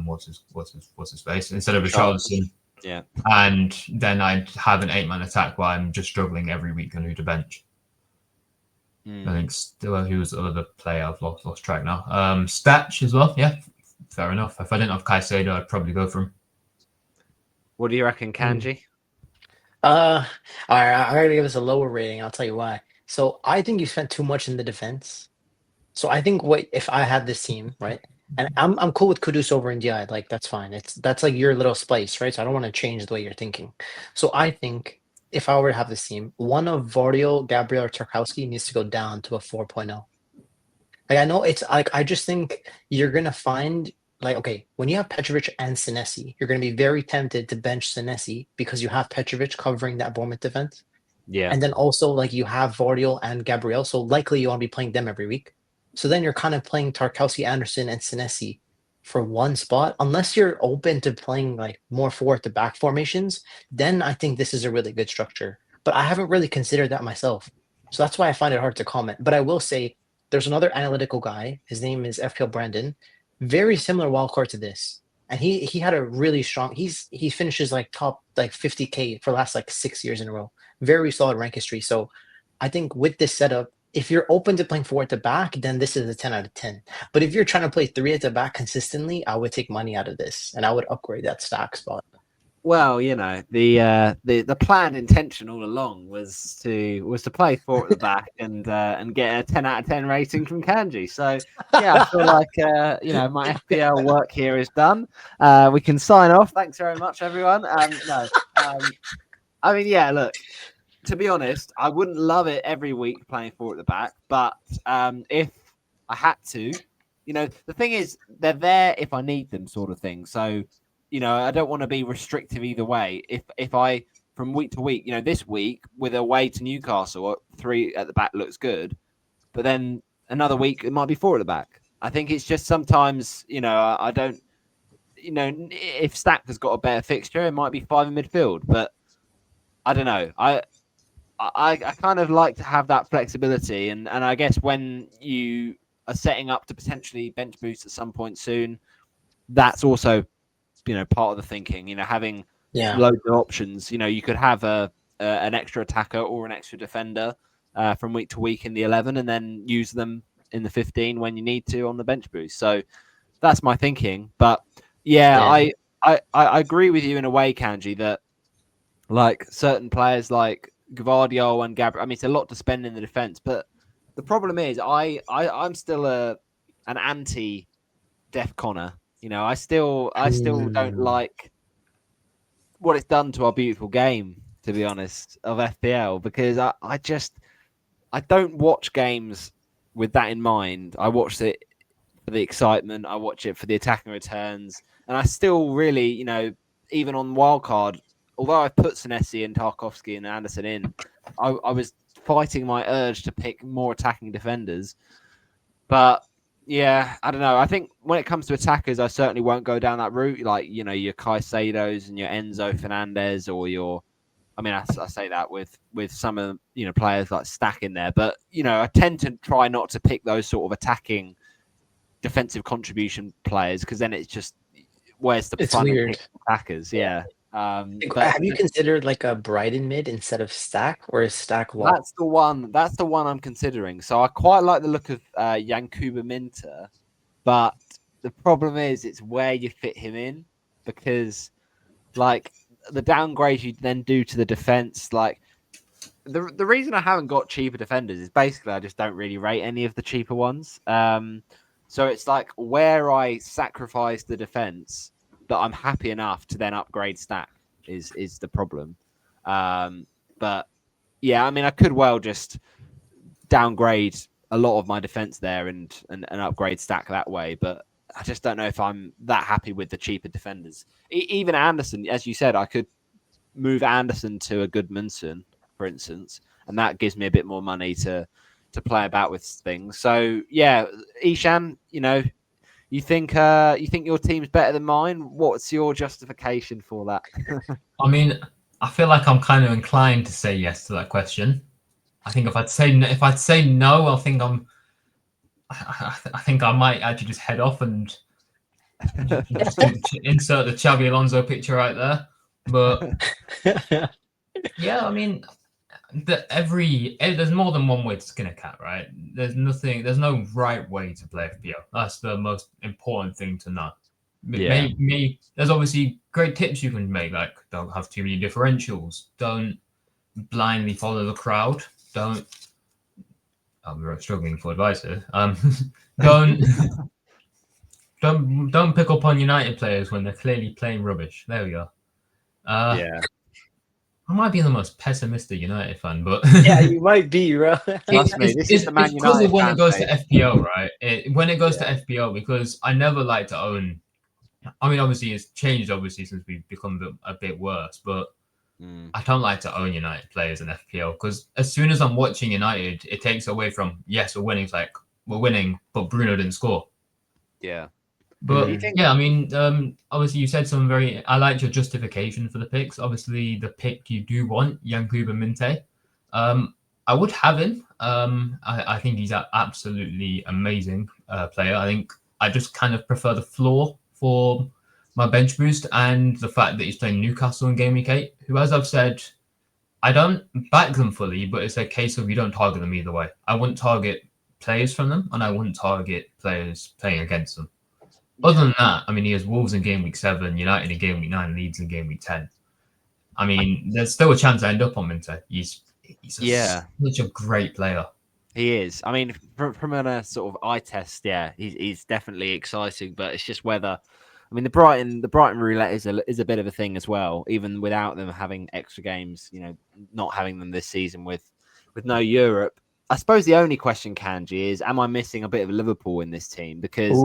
what's his face instead of Richarlison. Yeah, and then I'd have an 8-man attack where I'm just struggling every week on who to bench. I think who was the other player? I've lost track now. Statch as well. Yeah, fair enough. If I didn't have Caicedo, I'd probably go for him. What do you reckon, Kanji? All right, I'm gonna give us a lower rating. I'll tell you why. So I think you spent too much in the defense. So I think if I had this team, right, and I'm cool with Kudus over Ndiaye, like that's fine. That's like your little spice, right? So I don't want to change the way you're thinking. So I think if I were to have this team, one of Gvardiol, Gabriel, or Tarkowski needs to go down to a 4.0. Like I know it's like I just think you're gonna find. Like, okay, when you have Petrovic and Senesi, you're going to be very tempted to bench Senesi because you have Petrovic covering that Bournemouth defense. Yeah. And then also, like, you have Gvardiol and Gabriel, so likely you want to be playing them every week. So then you're kind of playing Tarkowski, Andersen, and Senesi for one spot. Unless you're open to playing, like, more forward-to-back formations, then I think this is a really good structure. But I haven't really considered that myself. So that's why I find it hard to comment. But I will say there's another analytical guy. His name is FPL Brandon. Very similar wildcard to this, and he had a really strong. He finishes like top like 50K for the last like 6 years in a row. Very solid rank history. So I think with this setup, if you're open to playing forward to back, then this is a 10 out of 10. But if you're trying to play 3 at the back consistently, I would take money out of this and I would upgrade that stack spot. Well, you know, the planned intention all along was to play 4 at the back and get a 10 out of 10 rating from Kanji. So yeah, I feel like my FPL work here is done. We can sign off. Thanks very much, everyone. I mean, yeah, look, to be honest, I wouldn't love it every week playing 4 at the back, but if I had to, the thing is, they're there if I need them, sort of thing. So, I don't want to be restrictive either way. If I from week to week, this week with away to Newcastle, 3 at the back looks good, but then another week it might be 4 at the back. I think it's just sometimes, I don't, if Stack has got a better fixture, it might be 5 in midfield, but I don't know. I kind of like to have that flexibility, and I guess when you are setting up to potentially bench boost at some point soon, that's also part of the thinking. Having loads of options. You could have an extra attacker or an extra defender from week to week in the 11, and then use them in the 15 when you need to on the bench boost. So that's my thinking. But I agree with you in a way, Kanji, that like certain players like Gvardiol and Gabriel. I mean, it's a lot to spend in the defense, but the problem is, I'm still an anti Def Connor. I still don't like what it's done to our beautiful game, to be honest, of FPL, because I don't watch games with that in mind. I watch it for the excitement. I watch it for the attacking returns, and I still really, even on Wildcard, although I put Senesi and Tarkovsky and Anderson in, I was fighting my urge to pick more attacking defenders. But yeah, I don't know. I think when it comes to attackers, I certainly won't go down that route. Like, your Caicedos and your Enzo Fernandez, or I say that with some of players like Stack in there, but I tend to try not to pick those sort of attacking defensive contribution players, because then it's just where's the fun in picking attackers? Yeah. But have you considered like a Brighton mid instead of Stack, or is Stack low? That's the one I'm considering. So I quite like the look of Yankuba Minter, but the problem is it's where you fit him in, because like the downgrade you then do to the defense, like the reason I haven't got cheaper defenders is basically I just don't really rate any of the cheaper ones. So it's like where I sacrifice the defense that I'm happy enough to then upgrade Stack is the problem. But yeah, I mean, I could well just downgrade a lot of my defense there and upgrade Stack that way, but I just don't know if I'm that happy with the cheaper defenders. Even Anderson, as you said, I could move Anderson to a Goodmanson, for instance, and that gives me a bit more money to play about with things. So yeah, Ishaan, you think your team's better than mine? What's your justification for that? I mean, I feel like I'm kind of inclined to say yes to that question. I think if I'd say no, I think I might actually just head off and just insert the Xabi Alonso picture right there. But yeah, I mean, there's more than one way to skin a cat, right? There's no right way to play FPL. That's the most important thing to know. Yeah. There's obviously great tips you can make, like don't have too many differentials, don't blindly follow the crowd, don't. We're struggling for advice here. Don't pick up on United players when they're clearly playing rubbish. There we go. Yeah. I might be the most pessimistic United fan, but yeah, you might be, bro. Trust me, this is the Man because United when it goes fan to FPL, right? When it goes to FPL, because I never like to own. I mean, obviously, it's changed since we've become a bit worse, but I don't like to own United players in FPL, because as soon as I'm watching United, it takes away from, yes, we're winning. It's like, we're winning, but Bruno didn't score. Yeah. But yeah, I mean, obviously you said some I liked your justification for the picks. Obviously the pick you do want, Yankuba Minte. I would have him. I think he's an absolutely amazing player. I think I just kind of prefer the floor for my bench boost, and the fact that he's playing Newcastle in Gameweek 8, who, as I've said, I don't back them fully, but it's a case of you don't target them either way. I wouldn't target players from them, and I wouldn't target players playing against them. Other than that, I mean, he has Wolves in Gameweek 7, United in Gameweek 9, Leeds in Gameweek 10. I mean, there's still a chance I end up on Minte. He's such a great player. He is. I mean, from a sort of eye test, yeah, he's definitely exciting, but it's just whether, I mean, the Brighton roulette is a bit of a thing as well, even without them having extra games. Not having them this season with no Europe. I suppose the only question, Kanji, is am I missing a bit of Liverpool in this team? Because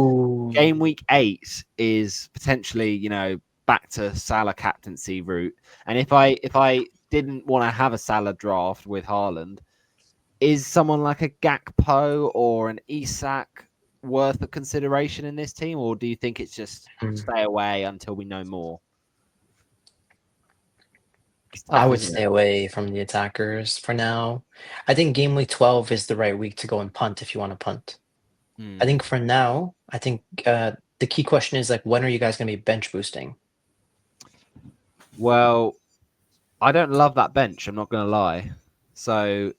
game week 8 is potentially, back to Salah captaincy route. And if I didn't want to have a Salah draft with Haaland, is someone like a Gakpo or an Isak worth a consideration in this team, or do you think it's just stay away until we know more? I would stay away from the attackers for now. I think game week 12 is the right week to go and punt if you want to punt. I think for now, the key question is like, when are you guys going to be bench boosting? Well, I don't love that bench, I'm not going to lie. So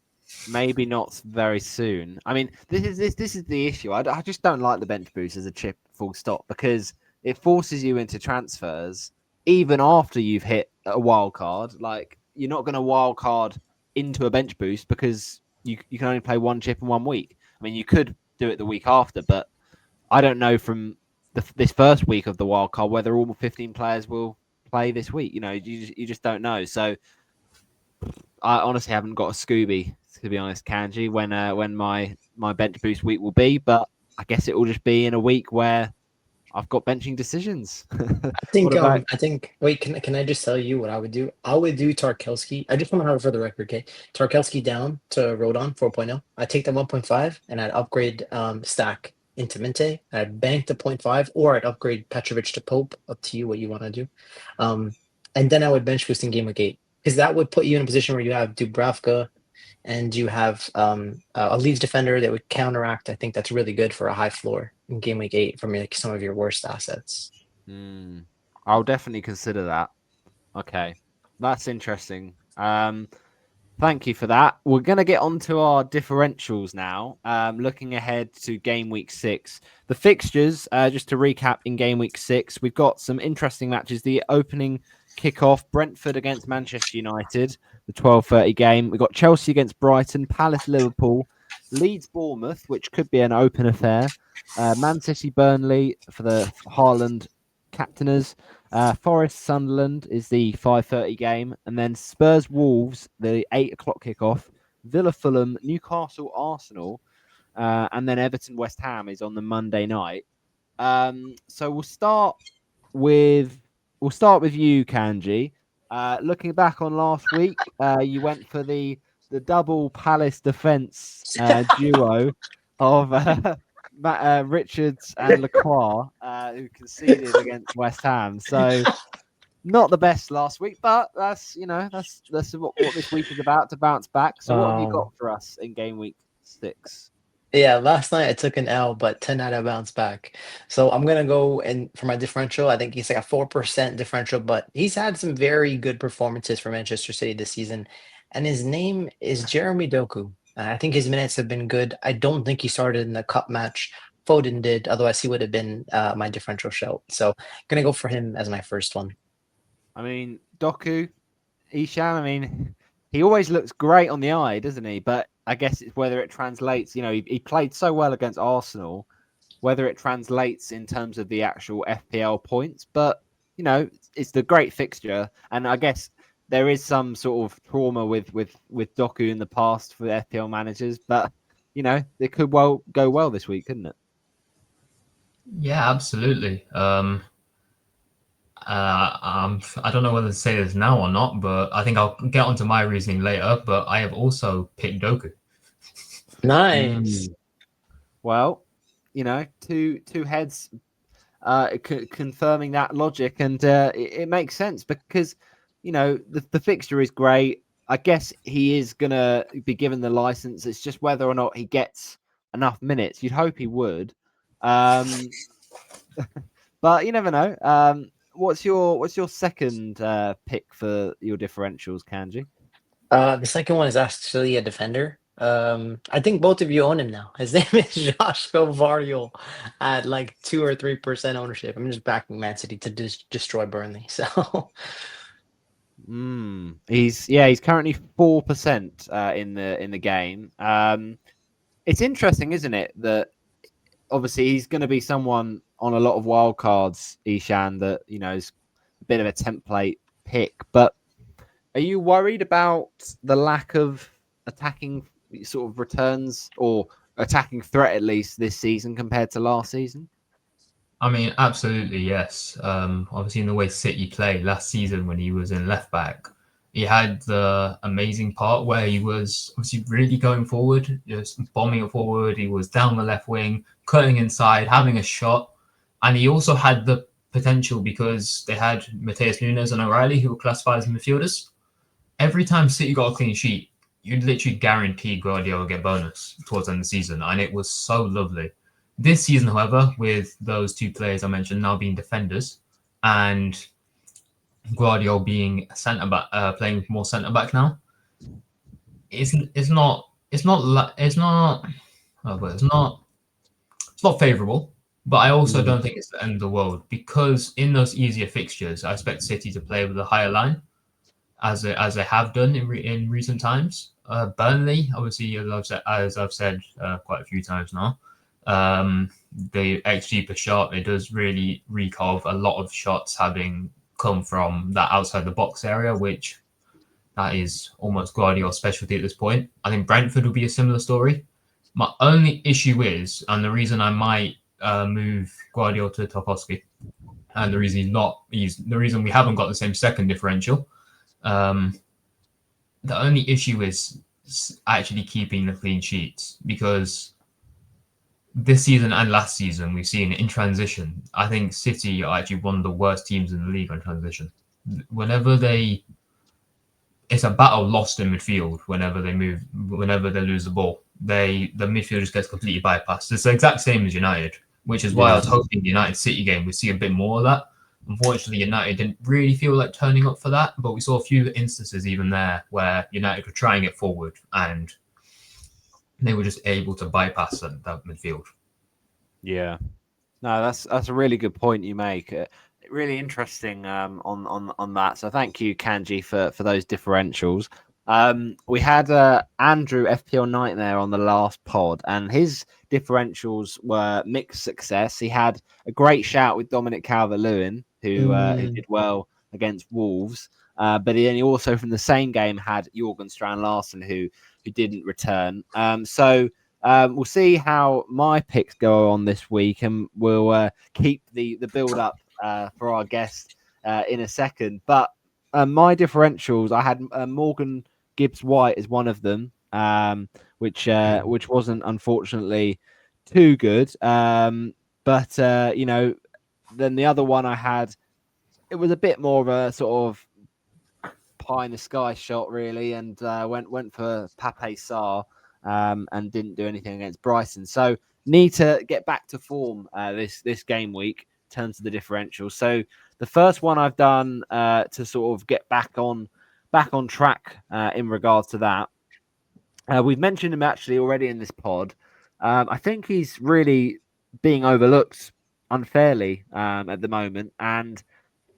maybe not very soon. I mean, this is the issue. I just don't like the bench boost as a chip, full stop, because it forces you into transfers even after you've hit a wild card. Like, you're not going to wild card into a bench boost because you can only play one chip in 1 week. I mean, you could do it the week after, but I don't know from this first week of the wild card whether all 15 players will play this week. You just don't know. So I honestly haven't got a Scooby, to be honest, Kanji, when my bench boost week will be, but I guess it will just be in a week where I've got benching decisions. I think wait, can I just tell you what I would do? I would do Tarkowski. I just want to have it for the record, okay? Tarkowski down to Rodon 4.0. I'd take the 1.5 and I'd upgrade Stack into Minte. I'd bank the 0.5, or I'd upgrade Petrovic to Pope. Up to you what you want to do. And then I would bench boost in game week 8. Because that would put you in a position where you have Dubravka and you have a Leeds defender that would counteract. I think that's really good for a high floor in game week 8 from some of your worst assets. I'll definitely consider that. Okay, that's interesting. Thank you for that. We're going to get on to our differentials now. Looking ahead to game week 6. The fixtures, just to recap, in game week 6, we've got some interesting matches. The opening kickoff, Brentford against Manchester United, the 12:30 game. We've got Chelsea against Brighton, Palace Liverpool, Leeds Bournemouth, which could be an open affair, Man City Burnley for the Haaland captainers, Forest Sunderland is the 5:30 game, and then Spurs Wolves, the 8 o'clock kickoff, Villa Fulham, Newcastle Arsenal, and then Everton West Ham is on the Monday night. So we'll start with you, Kanji. Looking back on last week, you went for the double Palace defense duo of Richards and Lacroix, who conceded against West Ham. So not the best last week, but that's what this week is about, to bounce back. So what have you got for us in game week 6? Yeah, last night I took an L, but 10 out of bounce back. So I'm gonna go and for my differential. I think he's like a 4% differential, but he's had some very good performances for Manchester City this season. And his name is Jeremy Doku. I think his minutes have been good. I don't think he started in the cup match. Foden did, otherwise he would have been my differential shout. So gonna go for him as my first one. I mean, Doku, Ishaan, I mean, he always looks great on the eye, doesn't he? But I guess it's whether it translates. He played so well against Arsenal, whether it translates in terms of the actual FPL points. But, it's the great fixture. And I guess there is some sort of trauma with Doku in the past for the FPL managers. But, it could go well this week, couldn't it? Yeah, absolutely. I don't know whether to say this now or not, but I think I'll get onto my reasoning later. But I have also picked Doku. Nice. Well, two heads confirming that logic, and it makes sense because the fixture is great. I guess he is gonna be given the license. It's just whether or not he gets enough minutes. You'd hope he would, but you never know. What's your second pick for your differentials, Kanji? The second one is actually a defender. I think both of you own him now. His name is Joshua Vardiol at like 2 or 3% ownership. I'm just backing Man City to destroy Burnley. So he's currently 4% in the game. It's interesting, isn't it, that obviously he's going to be someone on a lot of wildcards, Ishaan, that is a bit of a template pick. But are you worried about the lack of attacking sort of returns or attacking threat at least this season compared to last season? I mean, absolutely, yes. Obviously, in the way City played last season when he was in left back, he had the amazing part where he was obviously really going forward, just bombing it forward. He was down the left wing, cutting inside, having a shot. And he also had the potential because they had Mateus Nunes and O'Reilly, who were classified as midfielders. Every time City got a clean sheet, you'd literally guarantee Guardiola would get bonus towards the end of the season. And it was so lovely. This season, however, with those two players I mentioned now being defenders and Guardiola being a centre back, playing more centre back now, it's not favourable. But I also don't think it's the end of the world because in those easier fixtures, I expect City to play with a higher line, as they have done in recent times. Burnley, obviously, as I've said quite a few times now. The XG per shot, it does really reek of a lot of shots having come from that outside the box area, which that is almost Guardiola's specialty at this point. I think Brentford will be a similar story. My only issue is, and the reason I might move Guardiola to Tarkowski, and the reason we haven't got the same second differential, the only issue is actually keeping the clean sheets because this season and last season, we've seen in transition, I think City are actually one of the worst teams in the league on transition. It's a battle lost in midfield whenever they lose the ball. The midfielders get completely bypassed. It's the exact same as United, which is why I was hoping the United City game we'd see a bit more of that. Unfortunately, United didn't really feel like turning up for that, but we saw a few instances even there where United were trying it forward and they were just able to bypass that midfield. Yeah, no, that's a really good point you make. Really interesting on that. So thank you, Kanji, for those differentials. We had Andrew FPL Nightmare on the last pod, and his differentials were mixed success. He had a great shout with Dominic Calvert-Lewin, who did well against Wolves. But he also from the same game had Jorgen Strand Larsen, who didn't return. So we'll see how my picks go on this week, and we'll keep the build up for our guest in a second. But my differentials, I had Morgan Gibbs White as one of them, which wasn't unfortunately too good. But then the other one I had, it was a bit more of a sort of pie in the sky shot, really, and went for Pape Sarr and didn't do anything against Brighton. So need to get back to form this game week in terms of the differential. So the first one I've done to sort of get back on track in regards to that. We've mentioned him actually already in this pod. I think he's really being overlooked unfairly at the moment, and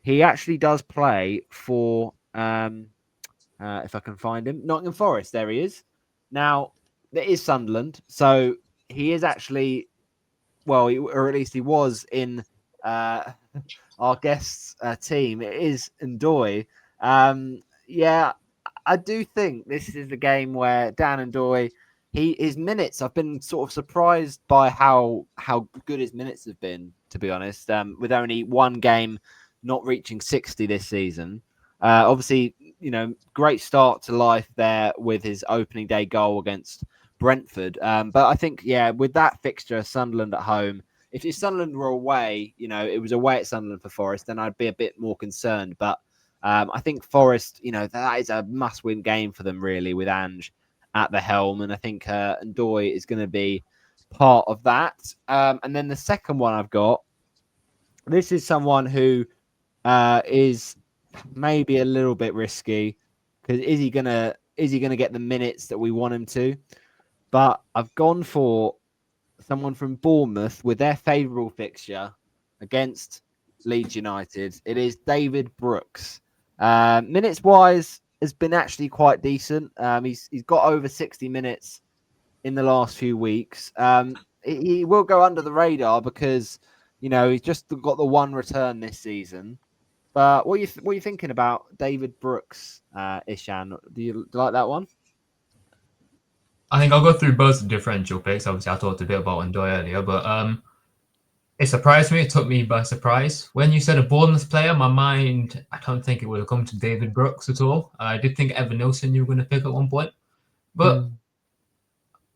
he actually does play for if I can find him, Nottingham Forest. There he is. Now there is Sunderland, so he is actually, or at least he was in our guest's team. It is Ndoye. Yeah, I do think this is the game where Dan Ndoye, his minutes, I've been sort of surprised by how good his minutes have been, to be honest, with only one game not reaching 60 this season. Obviously, great start to life there with his opening day goal against Brentford. But I think, with that fixture, Sunderland at home, if Sunderland were away, it was away at Sunderland for Forest, then I'd be a bit more concerned. But I think Forest, that is a must-win game for them, really, with Ange at the helm. And I think Ndoye is going to be part of that. And then the second one I've got, this is someone who is maybe a little bit risky, because is he gonna get the minutes that we want him to? But I've gone for someone from Bournemouth with their favourable fixture against Leeds United. It is David Brooks. Minutes wise, has been actually quite decent. He's got over 60 minutes in the last few weeks. He will go under the radar because he's just got the one return this season. But what are you thinking about David Brooks, Ishaan? Do you like that one? I think I'll go through both the differential picks. Obviously, I talked a bit about Ndoye earlier, but it surprised me. It took me by surprise. When you said a Bournemouth player, my mind, I don't think it would have come to David Brooks at all. I did think Evan Nilsson you were going to pick at one point, but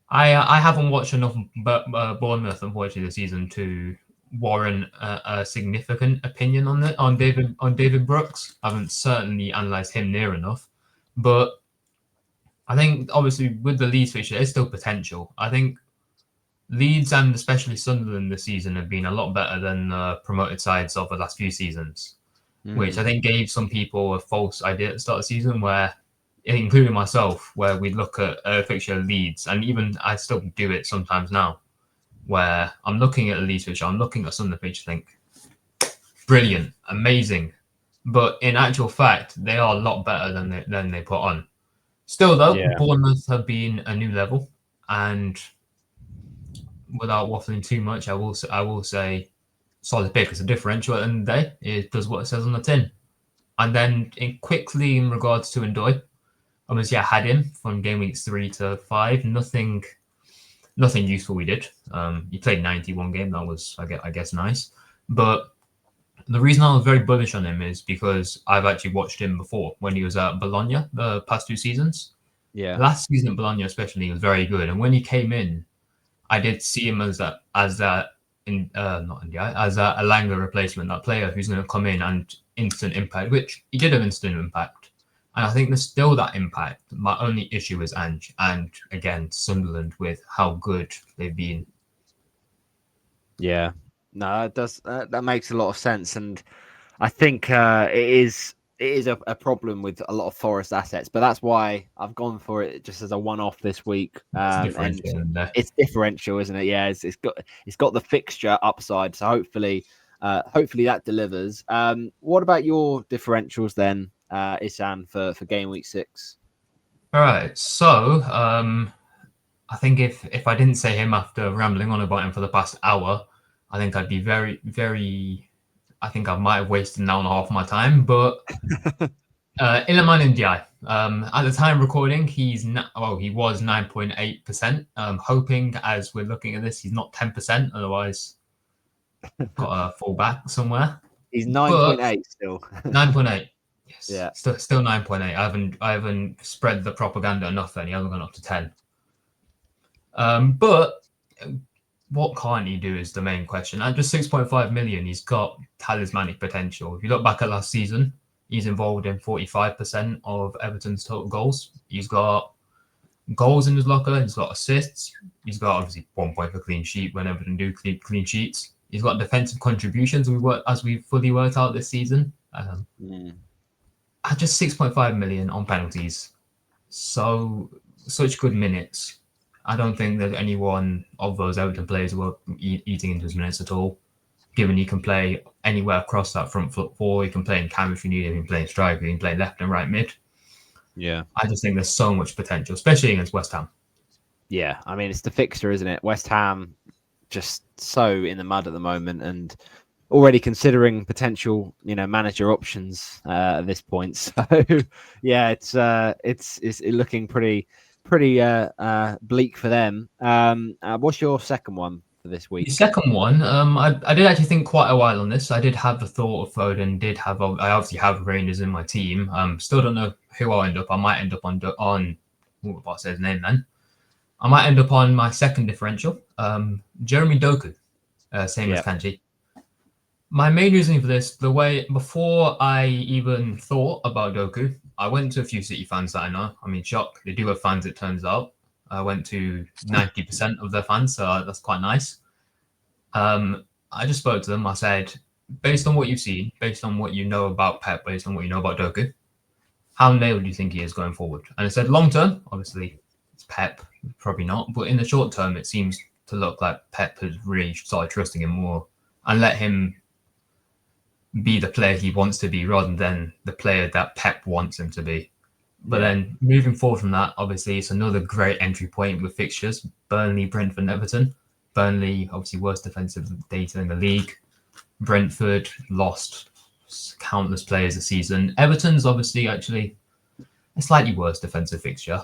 I haven't watched enough Bournemouth, unfortunately, this season to warrant a significant opinion on David Brooks. I haven't certainly analysed him near enough, but I think obviously with the Leeds fixture, there's still potential. I think Leeds and especially Sunderland this season have been a lot better than promoted sides of the last few seasons, which I think gave some people a false idea at the start of the season, where, including myself, where we look at a fixture of Leeds, and even I still do it sometimes now, where I'm looking at a Leeds fixture, I'm looking at Sunderland fixture, think, brilliant, amazing, but in actual fact, they are a lot better than they put on. Still, though, Bournemouth have been a new level, and without waffling too much, I will say solid pick. It's a differential at the end of the day. It does what it says on the tin. And then quickly in regards to Ndoye, obviously I had him from game weeks 3 to 5. Nothing useful we did. He played 91 game. That was I guess nice. But the reason I was very bullish on him is because I've actually watched him before when he was at Bologna the past 2 seasons. Yeah. Last season at Bologna especially, he was very good. And when he came in, I did see him as a Elanga replacement, that player who's going to come in and instant impact, which he did have instant impact. And I think there's still that impact. My only issue is Ange, and again, Sunderland with how good they've been. Yeah, no, it does. That makes a lot of sense, and I think it is a problem with a lot of Forest assets, but that's why I've gone for it just as a one-off this week. It's differential, isn't it? Yeah, it's got the fixture upside, so hopefully that delivers. What about your differentials then, Ishaan, for game week 6? All right, so I think if I didn't say him after rambling on about him for the past hour, I think I'd be very, very. I think I might have wasted an hour and a half of my time, but Iliman Ndiaye. At the time recording, he was 9.8%. Hoping as we're looking at this, he's not 10%. Otherwise, got a fall back somewhere. He's 9.8 still. 9.8. Yes. Yeah. Still 9.8. I haven't spread the propaganda enough. Then he hasn't gone up to 10. But what can't he do is the main question. At just 6.5 million, he's got talismanic potential. If you look back at last season, he's involved in 45% of Everton's total goals. He's got goals in his locker. He's got assists. He's got obviously 1 point per clean sheet when Everton do clean sheets. He's got defensive contributions as we fully worked out this season. At just 6.5 million on penalties. Such good minutes. I don't think there's any one of those Everton players who are eating into his minutes at all, given he can play anywhere across that front four. He can play in cam if you need him. He can play in striker. He can play left and right mid. Yeah. I just think there's so much potential, especially against West Ham. Yeah, I mean, it's the fixture, isn't it? West Ham just so in the mud at the moment and already considering potential, manager options at this point. So, yeah, it's looking pretty bleak for them. What's your second one for this week? The second one, I did actually think quite a while on this. I did have the thought of Foden. I obviously have Rangers in my team. Still don't know who I'll end up. I might end up on what I say his name then. I might end up on my second differential. Jeremy Doku, same as Kanji. My main reasoning for this, before I even thought about Doku, I went to a few City fans that I know. I mean, shock. They do have fans, it turns out. I went to 90% of their fans, so that's quite nice. I just spoke to them. I said, based on what you've seen, based on what you know about Pep, based on what you know about Doku, how nailed do you think he is going forward? And I said, long term, obviously, it's Pep, probably not. But in the short term, it seems to look like Pep has really started trusting him more and let him be the player he wants to be rather than the player that Pep wants him to be. But then moving forward from that, obviously, it's another great entry point with fixtures. Burnley, Brentford, and Everton. Burnley, obviously, worst defensive data in the league. Brentford lost countless players this season. Everton's obviously actually a slightly worse defensive fixture.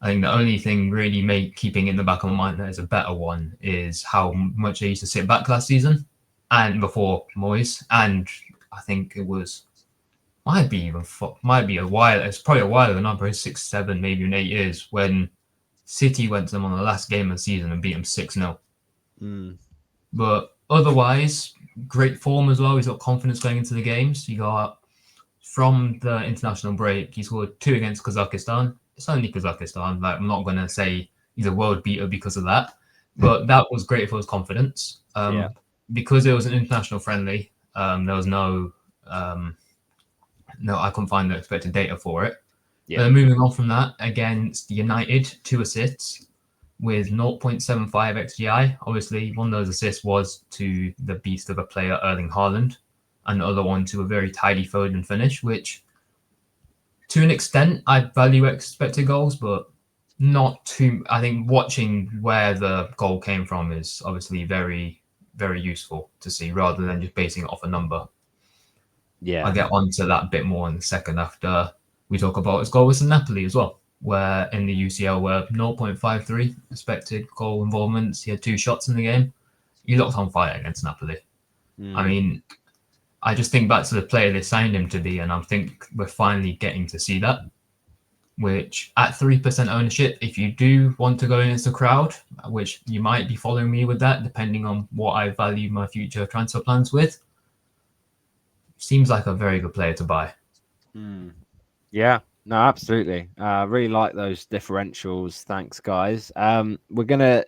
I think the only thing really keeping in the back of my mind that is a better one is how much they used to sit back last season and before Moyes. And I think it might be a while. It's probably a while, the number is 6, 7, maybe even 8 years when City went to them on the last game of the season and beat them 6-0. But otherwise, great form as well. He's got confidence going into the games. He got from the international break, he scored 2 against Kazakhstan. It's only Kazakhstan. Like, I'm not going to say he's a world beater because of that, but that was great for his confidence. Because it was an international friendly. There was no, I couldn't find the expected data for it. Yeah. Moving on from that, against United, 2 assists with 0.75 XGI. Obviously, one of those assists was to the beast of a player, Erling Haaland, and the other one to a very tidy Foden finish, which to an extent, I value expected goals, but not too. I think watching where the goal came from is obviously very, very useful to see rather than just basing it off a number. Yeah. I'll get onto that a bit more in a second after we talk about his goal with Napoli as well, where in the UCL were 0.53 expected goal involvements. He had 2 shots in the game. He looked on fire against Napoli. I mean, I just think back to the player they signed him to be, and I think we're finally getting to see that, which at 3% ownership, if you do want to go against the crowd, which you might be following me with that, depending on what I value my future transfer plans with, seems like a very good player to buy. Yeah, no, absolutely. Really like those differentials. Thanks, guys. We're going to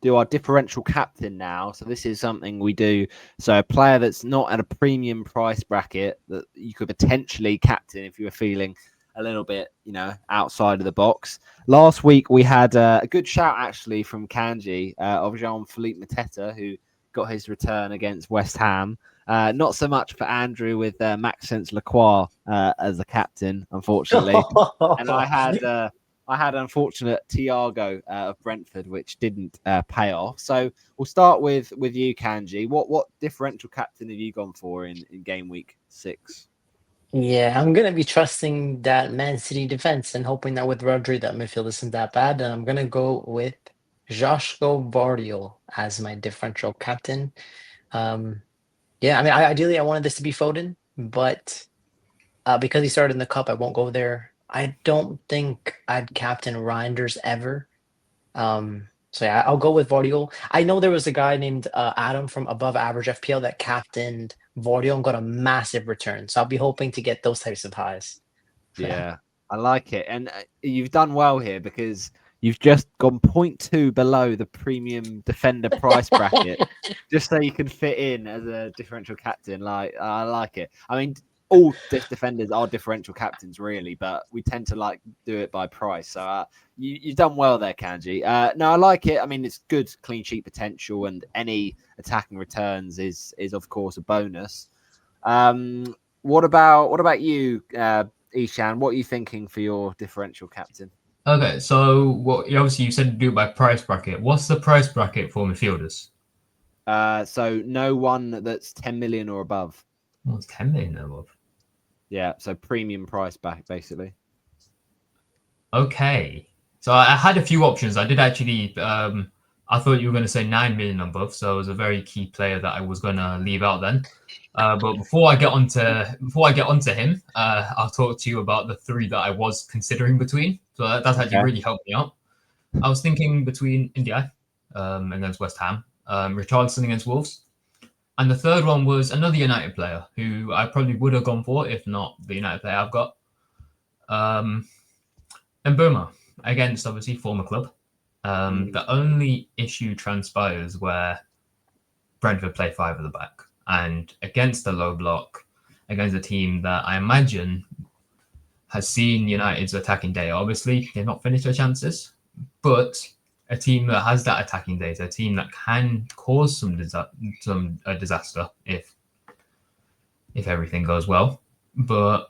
do our differential captain now. So this is something we do. So a player that's not at a premium price bracket that you could potentially captain if you were feeling a little bit, outside of the box. Last week we had a good shout actually from Kanji of Jean-Philippe Mateta, who got his return against West Ham. Not so much for Andrew with Maxence Lacroix as a captain, unfortunately. And I had unfortunate Thiago of Brentford, which didn't pay off. So we'll start with you, Kanji. What differential captain have you gone for in game week 6? Yeah, I'm going to be trusting that Man City defense and hoping that with Rodri that midfield isn't that bad. And I'm going to go with Joshko Vardiol as my differential captain. Yeah, I mean, ideally I wanted this to be Foden, but because he started in the cup, I won't go there. I don't think I'd captain Reinders ever. So yeah, I'll go with Vardiol. I know there was a guy named Adam from Above Average FPL that captained Vardiol and got a massive return. So I'll be hoping to get those types of highs. Yeah, I like it. And you've done well here because you've just gone 0.2 below the premium defender price bracket, just so you can fit in as a differential captain. I like it. I mean, all defenders are differential captains, really, but we tend to do it by price. So you've done well there, Kanji. No, I like it. I mean, it's good clean sheet potential, and any attacking returns is of course a bonus. What about you, Ishaan? What are you thinking for your differential captain? Okay, so obviously you said do it by price bracket. What's the price bracket for midfielders? So no one that's 10 million or above. What's 10 million or above? Yeah, so premium price back, basically. Okay. So I had a few options. I did actually, I thought you were going to say 9 million above, so it was a very key player that I was going to leave out then. But before I get onto him, I'll talk to you about the 3 that I was considering between. So that's actually really helped me out. I was thinking between India against West Ham, Richarlison against Wolves. And the third one was another United player who I probably would have gone for if not the United player I've got. Mboma against obviously former club. The only issue transpires where Brentford play 5 at the back, and against the low block, against a team that I imagine has seen United's attacking data. Obviously, they've not finished their chances, but a team that has that attacking data, a team that can cause some disaster if everything goes well. But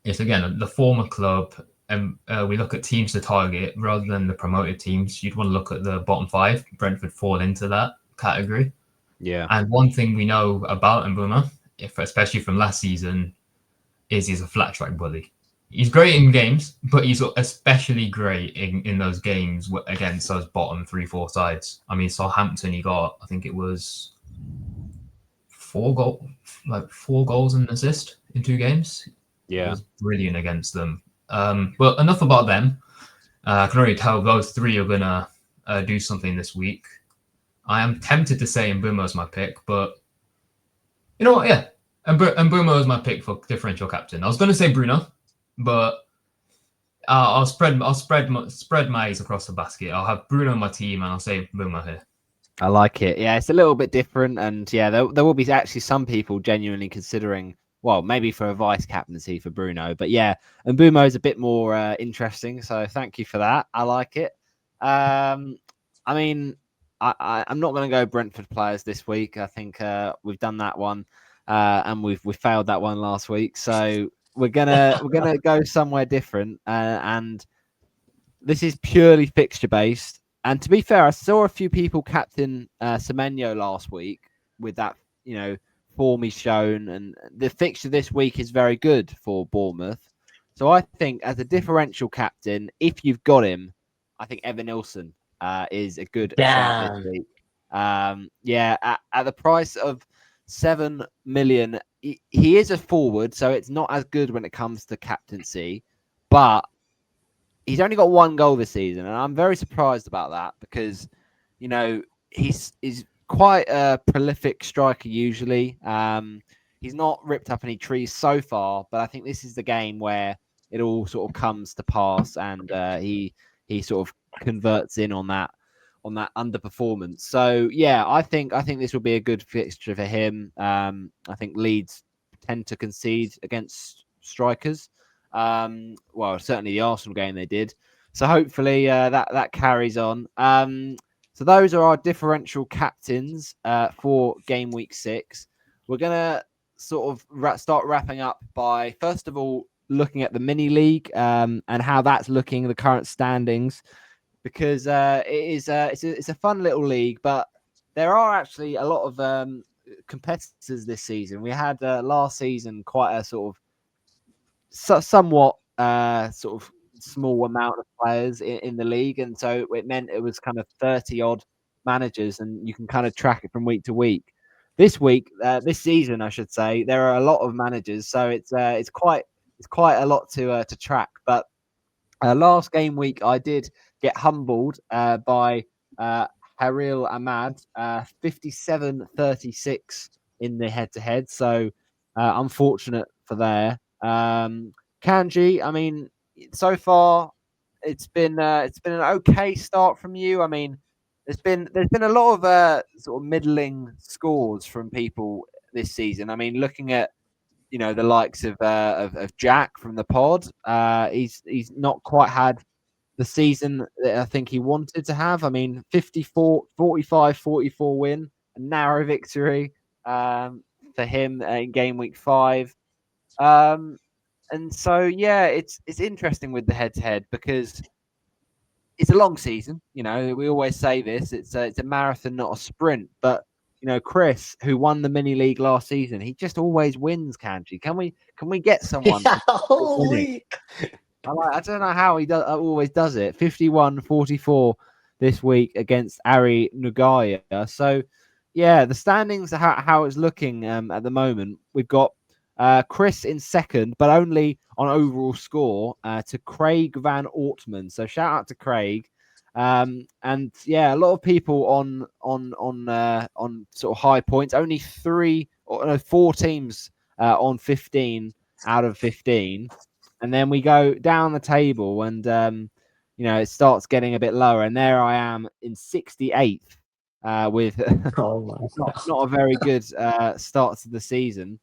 it's again the former club, and we look at teams to target rather than the promoted teams. You'd want to look at the bottom 5. Brentford fall into that category. Yeah. And one thing we know about Mbuma, especially from last season, is he's a flat track bully. He's great in games, but he's especially great in those games against those bottom 3-4 sides. I mean, Southampton, he got, I think it was 4 goals and an assist in 2 games. Yeah. It was brilliant against them. But enough about them. I can already tell those 3 are gonna do something this week. I am tempted to say Mbuma is my pick, but you know what? Yeah, Mbuma is my pick for differential captain. I was going to say Bruno, but I'll spread my eggs across the basket. I'll have Bruno on my team, and I'll say Mbuma here. I like it. Yeah, it's a little bit different, and yeah, there will be actually some people genuinely considering, well, maybe for a vice captaincy for Bruno, but yeah, Mbeumo is a bit more interesting. So thank you for that. I like it. I mean, I'm not going to go Brentford players this week. I think we've done that one, and we failed that one last week. So we're gonna go somewhere different, and this is purely fixture based. And to be fair, I saw a few people captain Semenyo last week with that, form he's shown, and the fixture this week is very good for Bournemouth. So I think as a differential captain, if you've got him, I think Evan Nilsson is a good shout this week. At the price of 7 million, he is a forward, so it's not as good when it comes to captaincy, but he's only got 1 goal this season, and I'm very surprised about that because, he's quite a prolific striker usually. He's not ripped up any trees so far, but I think this is the game where it all sort of comes to pass, and he sort of converts in on that underperformance. So yeah, I think this will be a good fixture for him. I think Leeds tend to concede against strikers. Well, certainly the Arsenal game they did. So hopefully that carries on. So those are our differential captains for game week 6. We're gonna sort of start wrapping up by first of all looking at the mini league and how that's looking, the current standings, because it's a fun little league, but there are actually a lot of competitors this season. We had last season quite a sort of somewhat sort of small amount of players in the league, and so it meant it was kind of 30 odd managers, and you can kind of track it from week to week. This season, I should say, there are a lot of managers, so it's quite a lot to track. But last game week, I did get humbled by Haril Ahmad, 57-36 in the head-to-head. So unfortunate for there. Kanji, I mean, so far it's been an okay start from you. I mean, there's been a lot of sort of middling scores from people this season. I mean, looking at the likes of Jack from the pod, he's not quite had the season that I think he wanted to have. I mean, 45-44 win, a narrow victory for him in game week 5. And so, yeah, it's interesting with the head-to-head because it's a long season. We always say this. It's a marathon, not a sprint. But, Chris, who won the mini league last season, he just always wins, Kanji. Can we get someone? Yeah, holy. I don't know how he always does it. 51-44 this week against Ari Nugaya. So, yeah, the standings, how it's looking at the moment. We've got Chris in second, but only on overall score to Craig Van Ortman. So shout out to Craig. And yeah, a lot of people on sort of high points. Only 4 teams on 15 out of 15. And then we go down the table and, it starts getting a bit lower. And there I am in 68th with not a very good start to the season.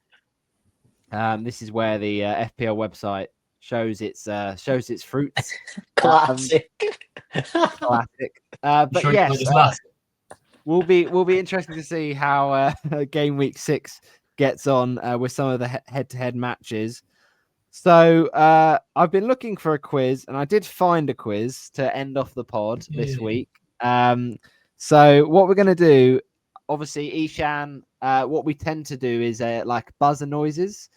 This is where the FPL website shows its fruits. Classic. Classic. But sure yes, we'll be interested to see how game week 6 gets on with some of the head-to-head matches. So I've been looking for a quiz, and I did find a quiz to end off the pod this week. So what we're going to do, obviously, Ishaan, what we tend to do is like buzzer noises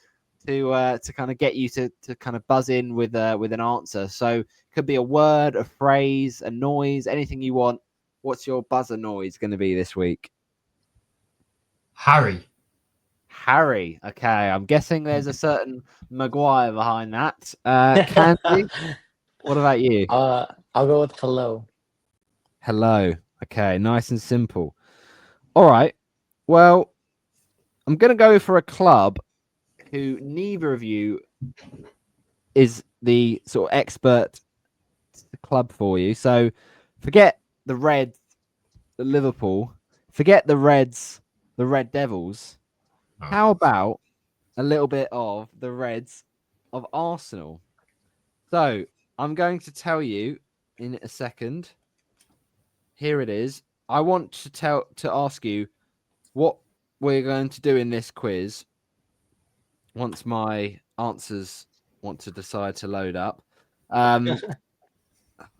to kind of get you to kind of buzz in with an answer. So could be a word, a phrase, a noise, anything you want. What's your buzzer noise going to be this week? Harry. Harry. Okay, I'm guessing there's a certain Maguire behind that. Kanji, what about you? I'll go with hello. Hello. Okay, nice and simple. All right. Well, I'm going to go for a club who neither of you is the sort of expert club for you. So forget the Reds, the Liverpool. Forget the Reds, the Red Devils. Oh. How about a little bit of the Reds of Arsenal? So I'm going to tell you in a second. Here it is. I want to ask you what we're going to do in this quiz once my answers want to decide to load up. Oh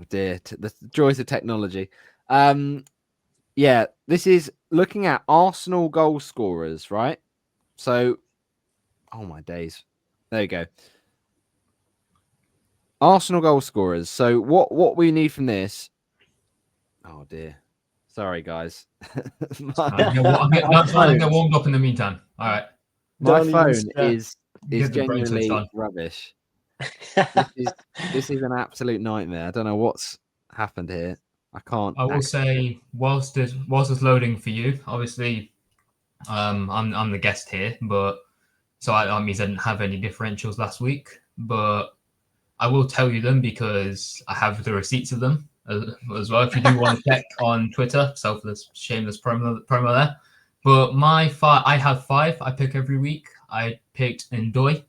dear, the joys of technology. Yeah, this is looking at Arsenal goal scorers, right? So, oh my days. There you go. Arsenal goal scorers. So what we need from this? Oh dear. Sorry, guys. I'm trying to get warmed up in the meantime. All right. My phone is Get the brain switched genuinely on. rubbish. This is an absolute nightmare. I don't know what's happened here. I can't. I will say, whilst it's loading for you, obviously, I'm the guest here, but so that means I didn't have any differentials last week, but I will tell you them because I have the receipts of them as well. If you do want to check on Twitter, selfless, shameless promo there. But I have 5 I pick every week. I picked Ndoye,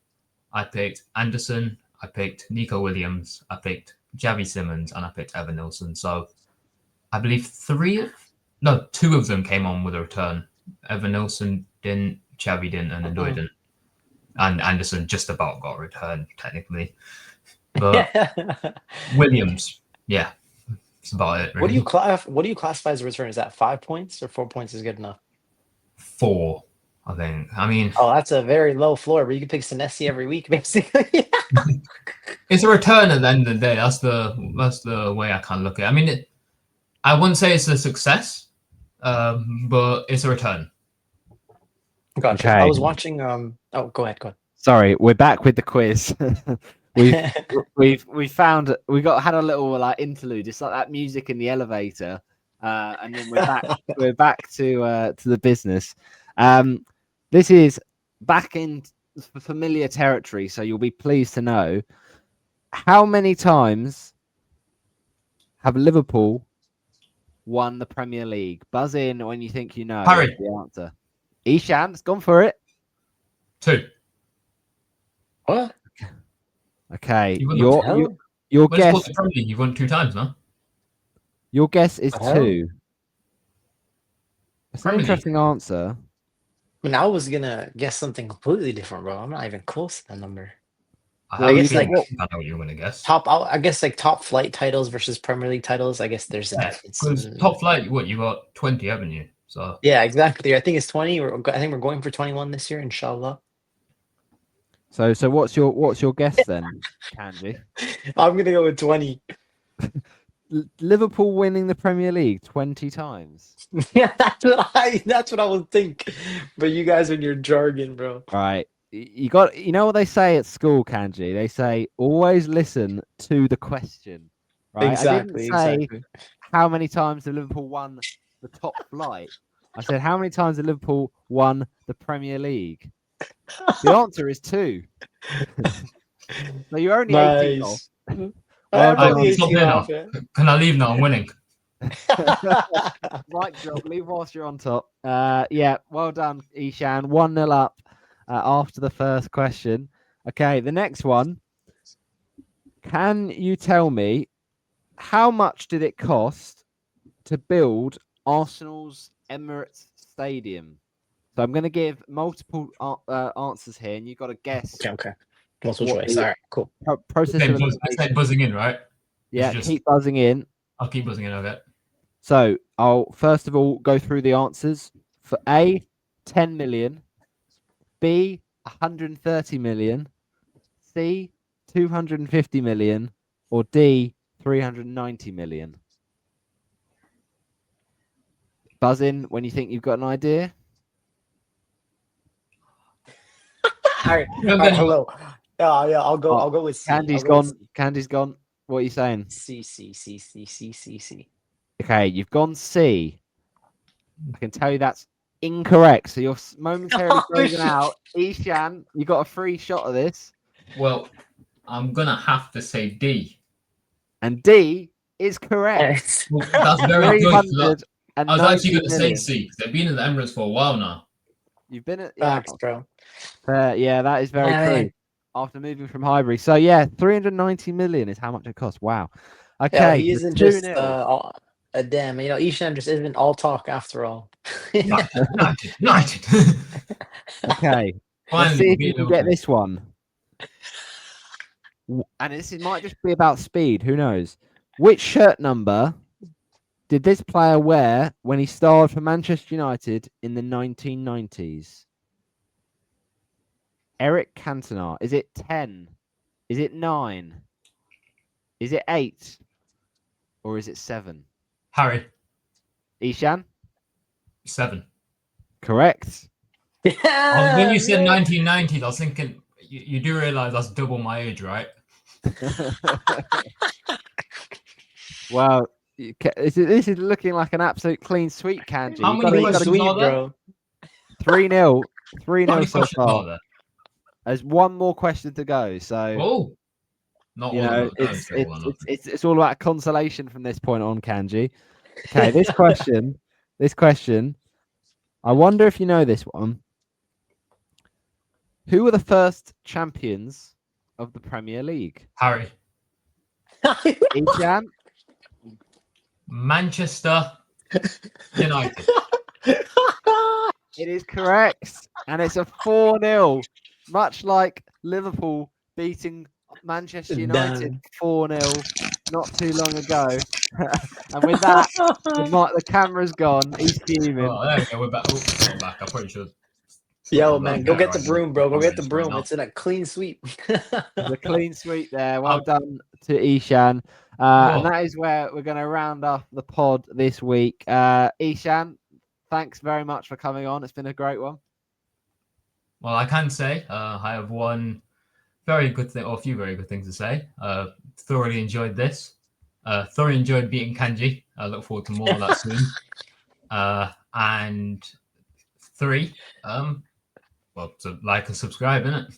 I picked Anderson, I picked Nico Williams, I picked Javi Simmons, and I picked Evan Nilsson. So I believe 2 of them came on with a return. Evan Nilsson didn't, Xavi didn't, and Ndoye didn't. And Anderson just about got a return, technically. But Williams, yeah, that's about it. Really. What do you classify as a return? Is that 5 points or 4 points is good enough? 4, I think. I mean, that's a very low floor, but you can pick Senesi every week, basically. It's a return at the end of the day. That's the way I kind of look at it. I mean, I wouldn't say it's a success, but it's a return. Gotcha. Okay. I was watching. Go ahead. Sorry, we're back with the quiz. we had a little like interlude. It's like that music in the elevator, and then we're back. We're back to the business. This is back in familiar territory, so you'll be pleased to know how many times have Liverpool won the Premier League? Buzz in when you think you know Harry. the answer. Ishaan, gone for it. 2. What? Okay, your guess. You've won 2 times, no? Your guess is 2. It's an Premier interesting answer. I mean, I was gonna guess something completely different, bro. I'm not even close to that number. I guess know what you're gonna guess. I guess like top flight titles versus Premier League titles. I guess there's a difference. Because top flight, you got 20, haven't you? So yeah, exactly. I think it's 20. I think we're going for 21 this year, inshallah. So what's your guess then, Kanji? I'm gonna go with 20. Liverpool winning the Premier League 20 times. Yeah, that's what I would think. But you guys and your jargon, bro. Right. You know what they say at school, Kanji? They say always listen to the question. Right? Exactly. I didn't say how many times have Liverpool won the top flight. I said how many times have Liverpool won the Premier League? The answer is 2. So you're only 18 off. Can I leave now? I'm winning. Right job. Leave whilst you're on top. Yeah, well done, Ishaan. 1-0 up after the first question. Okay, the next one. Can you tell me how much did it cost to build Arsenal's Emirates Stadium? So I'm going to give multiple answers here, and you've got to guess. Okay. Multiple choice. All right, cool. Process of elimination. Buzzing in, right? Yeah, keep buzzing in. I'll keep buzzing in, okay. So I'll first of all go through the answers. for A, 10 million, B, 130 million, C, 250 million, or D, 390 million? Buzz in when you think you've got an idea. All right, hello. Yeah, I'll go. I'll go with C. Candy's gone. Candy's gone. What are you saying? C. Okay, you've gone C. I can tell you that's incorrect. So you're momentarily frozen out. Ishaan, you got a free shot of this. Well, I'm gonna have to say D. And D is correct. Well, that's very good. Look, I was actually going to say C because they've been in the Emirates for a while now. You've been at Facts, bro. Yeah, that is very true. After moving from Highbury, so yeah, 390 million is how much it costs. Wow. Okay, yeah, he isn't just damn. You know, Ishaan just isn't all talk after all. United. Okay, let's see if you can get this one. And this might just be about speed. Who knows? Which shirt number did this player wear when he starred for Manchester United in the 1990s? Eric Cantona. Is it 10? Is it 9? Is it 8? Or is it 7? Harry. Ishaan? 7. Correct. Yeah, when you said 1990s, I was thinking, you do realize that's double my age, right? Well, this is looking like an absolute clean sweep, Kanji. How many questions are there? 3-0. 3-0 so questions far. Are there? There's one more question to go. So, not you all know, of them. it's all about consolation from this point on, Kanji. Okay, this question. I wonder if you know this one. Who were the first champions of the Premier League? Harry. Ishaan? Manchester United. It is correct. And it's a 4-0. Much like Liverpool beating Manchester United 4-0 not too long ago. And with that, the camera's gone. He's fuming. Oh, there we go. We're back. We're back. I probably should. Yo, man, go get the broom, bro. Go get the broom. It's in a clean sweep. The clean sweep there. Well done to Ishaan. And that is where we're going to round off the pod this week. Ishaan, thanks very much for coming on. It's been a great one. Well, I can say I have one very good thing, or a few very good things to say. Thoroughly enjoyed this. Thoroughly enjoyed beating Kanji. I look forward to more of that soon. And 3, so like and subscribe, innit?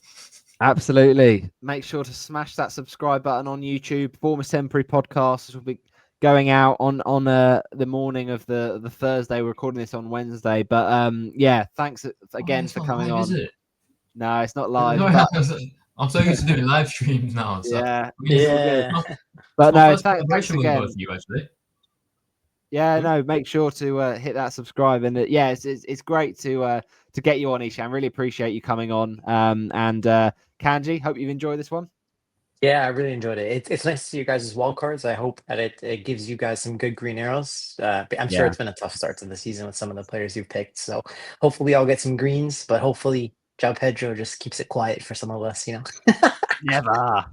Absolutely. Make sure to smash that subscribe button on YouTube. Former Temporary Podcasts will be going out on the morning of the Thursday. We're recording this on Wednesday. But yeah, thanks again for coming on. Is it? No, it's not live. I'm so used to doing live streams now. So. Yeah. But no, thanks again. Both of you, actually. Yeah, no, make sure to hit that subscribe. And it's great to get you on, Ishaan. Really appreciate you coming on. And Kanji, hope you've enjoyed this one. Yeah, I really enjoyed it. It's nice to see you guys' wildcards. I hope that it gives you guys some good green arrows. I'm sure it's been a tough start to the season with some of the players you've picked. So hopefully I'll get some greens, but hopefully João Pedro just keeps it quiet for some of us, you know.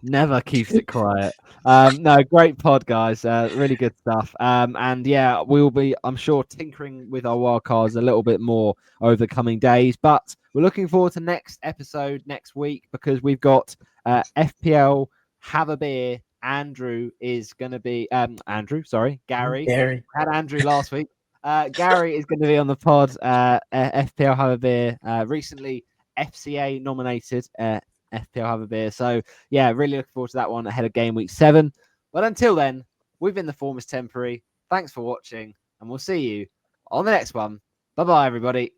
Never keeps it quiet. No, great pod, guys. Really good stuff. And yeah, we will be, I'm sure, tinkering with our wildcards a little bit more over the coming days. But we're looking forward to next episode next week because we've got FPL Have a Beer. Gary. Gary. Had Andrew last week. Gary is going to be on the pod. FPL Have a Beer. Recently FCA nominated. FPL Have a Beer. So, yeah, really looking forward to that one ahead of Game Week 7. But until then, we've been the Formers Temporary. Thanks for watching, and we'll see you on the next one. Bye-bye, everybody.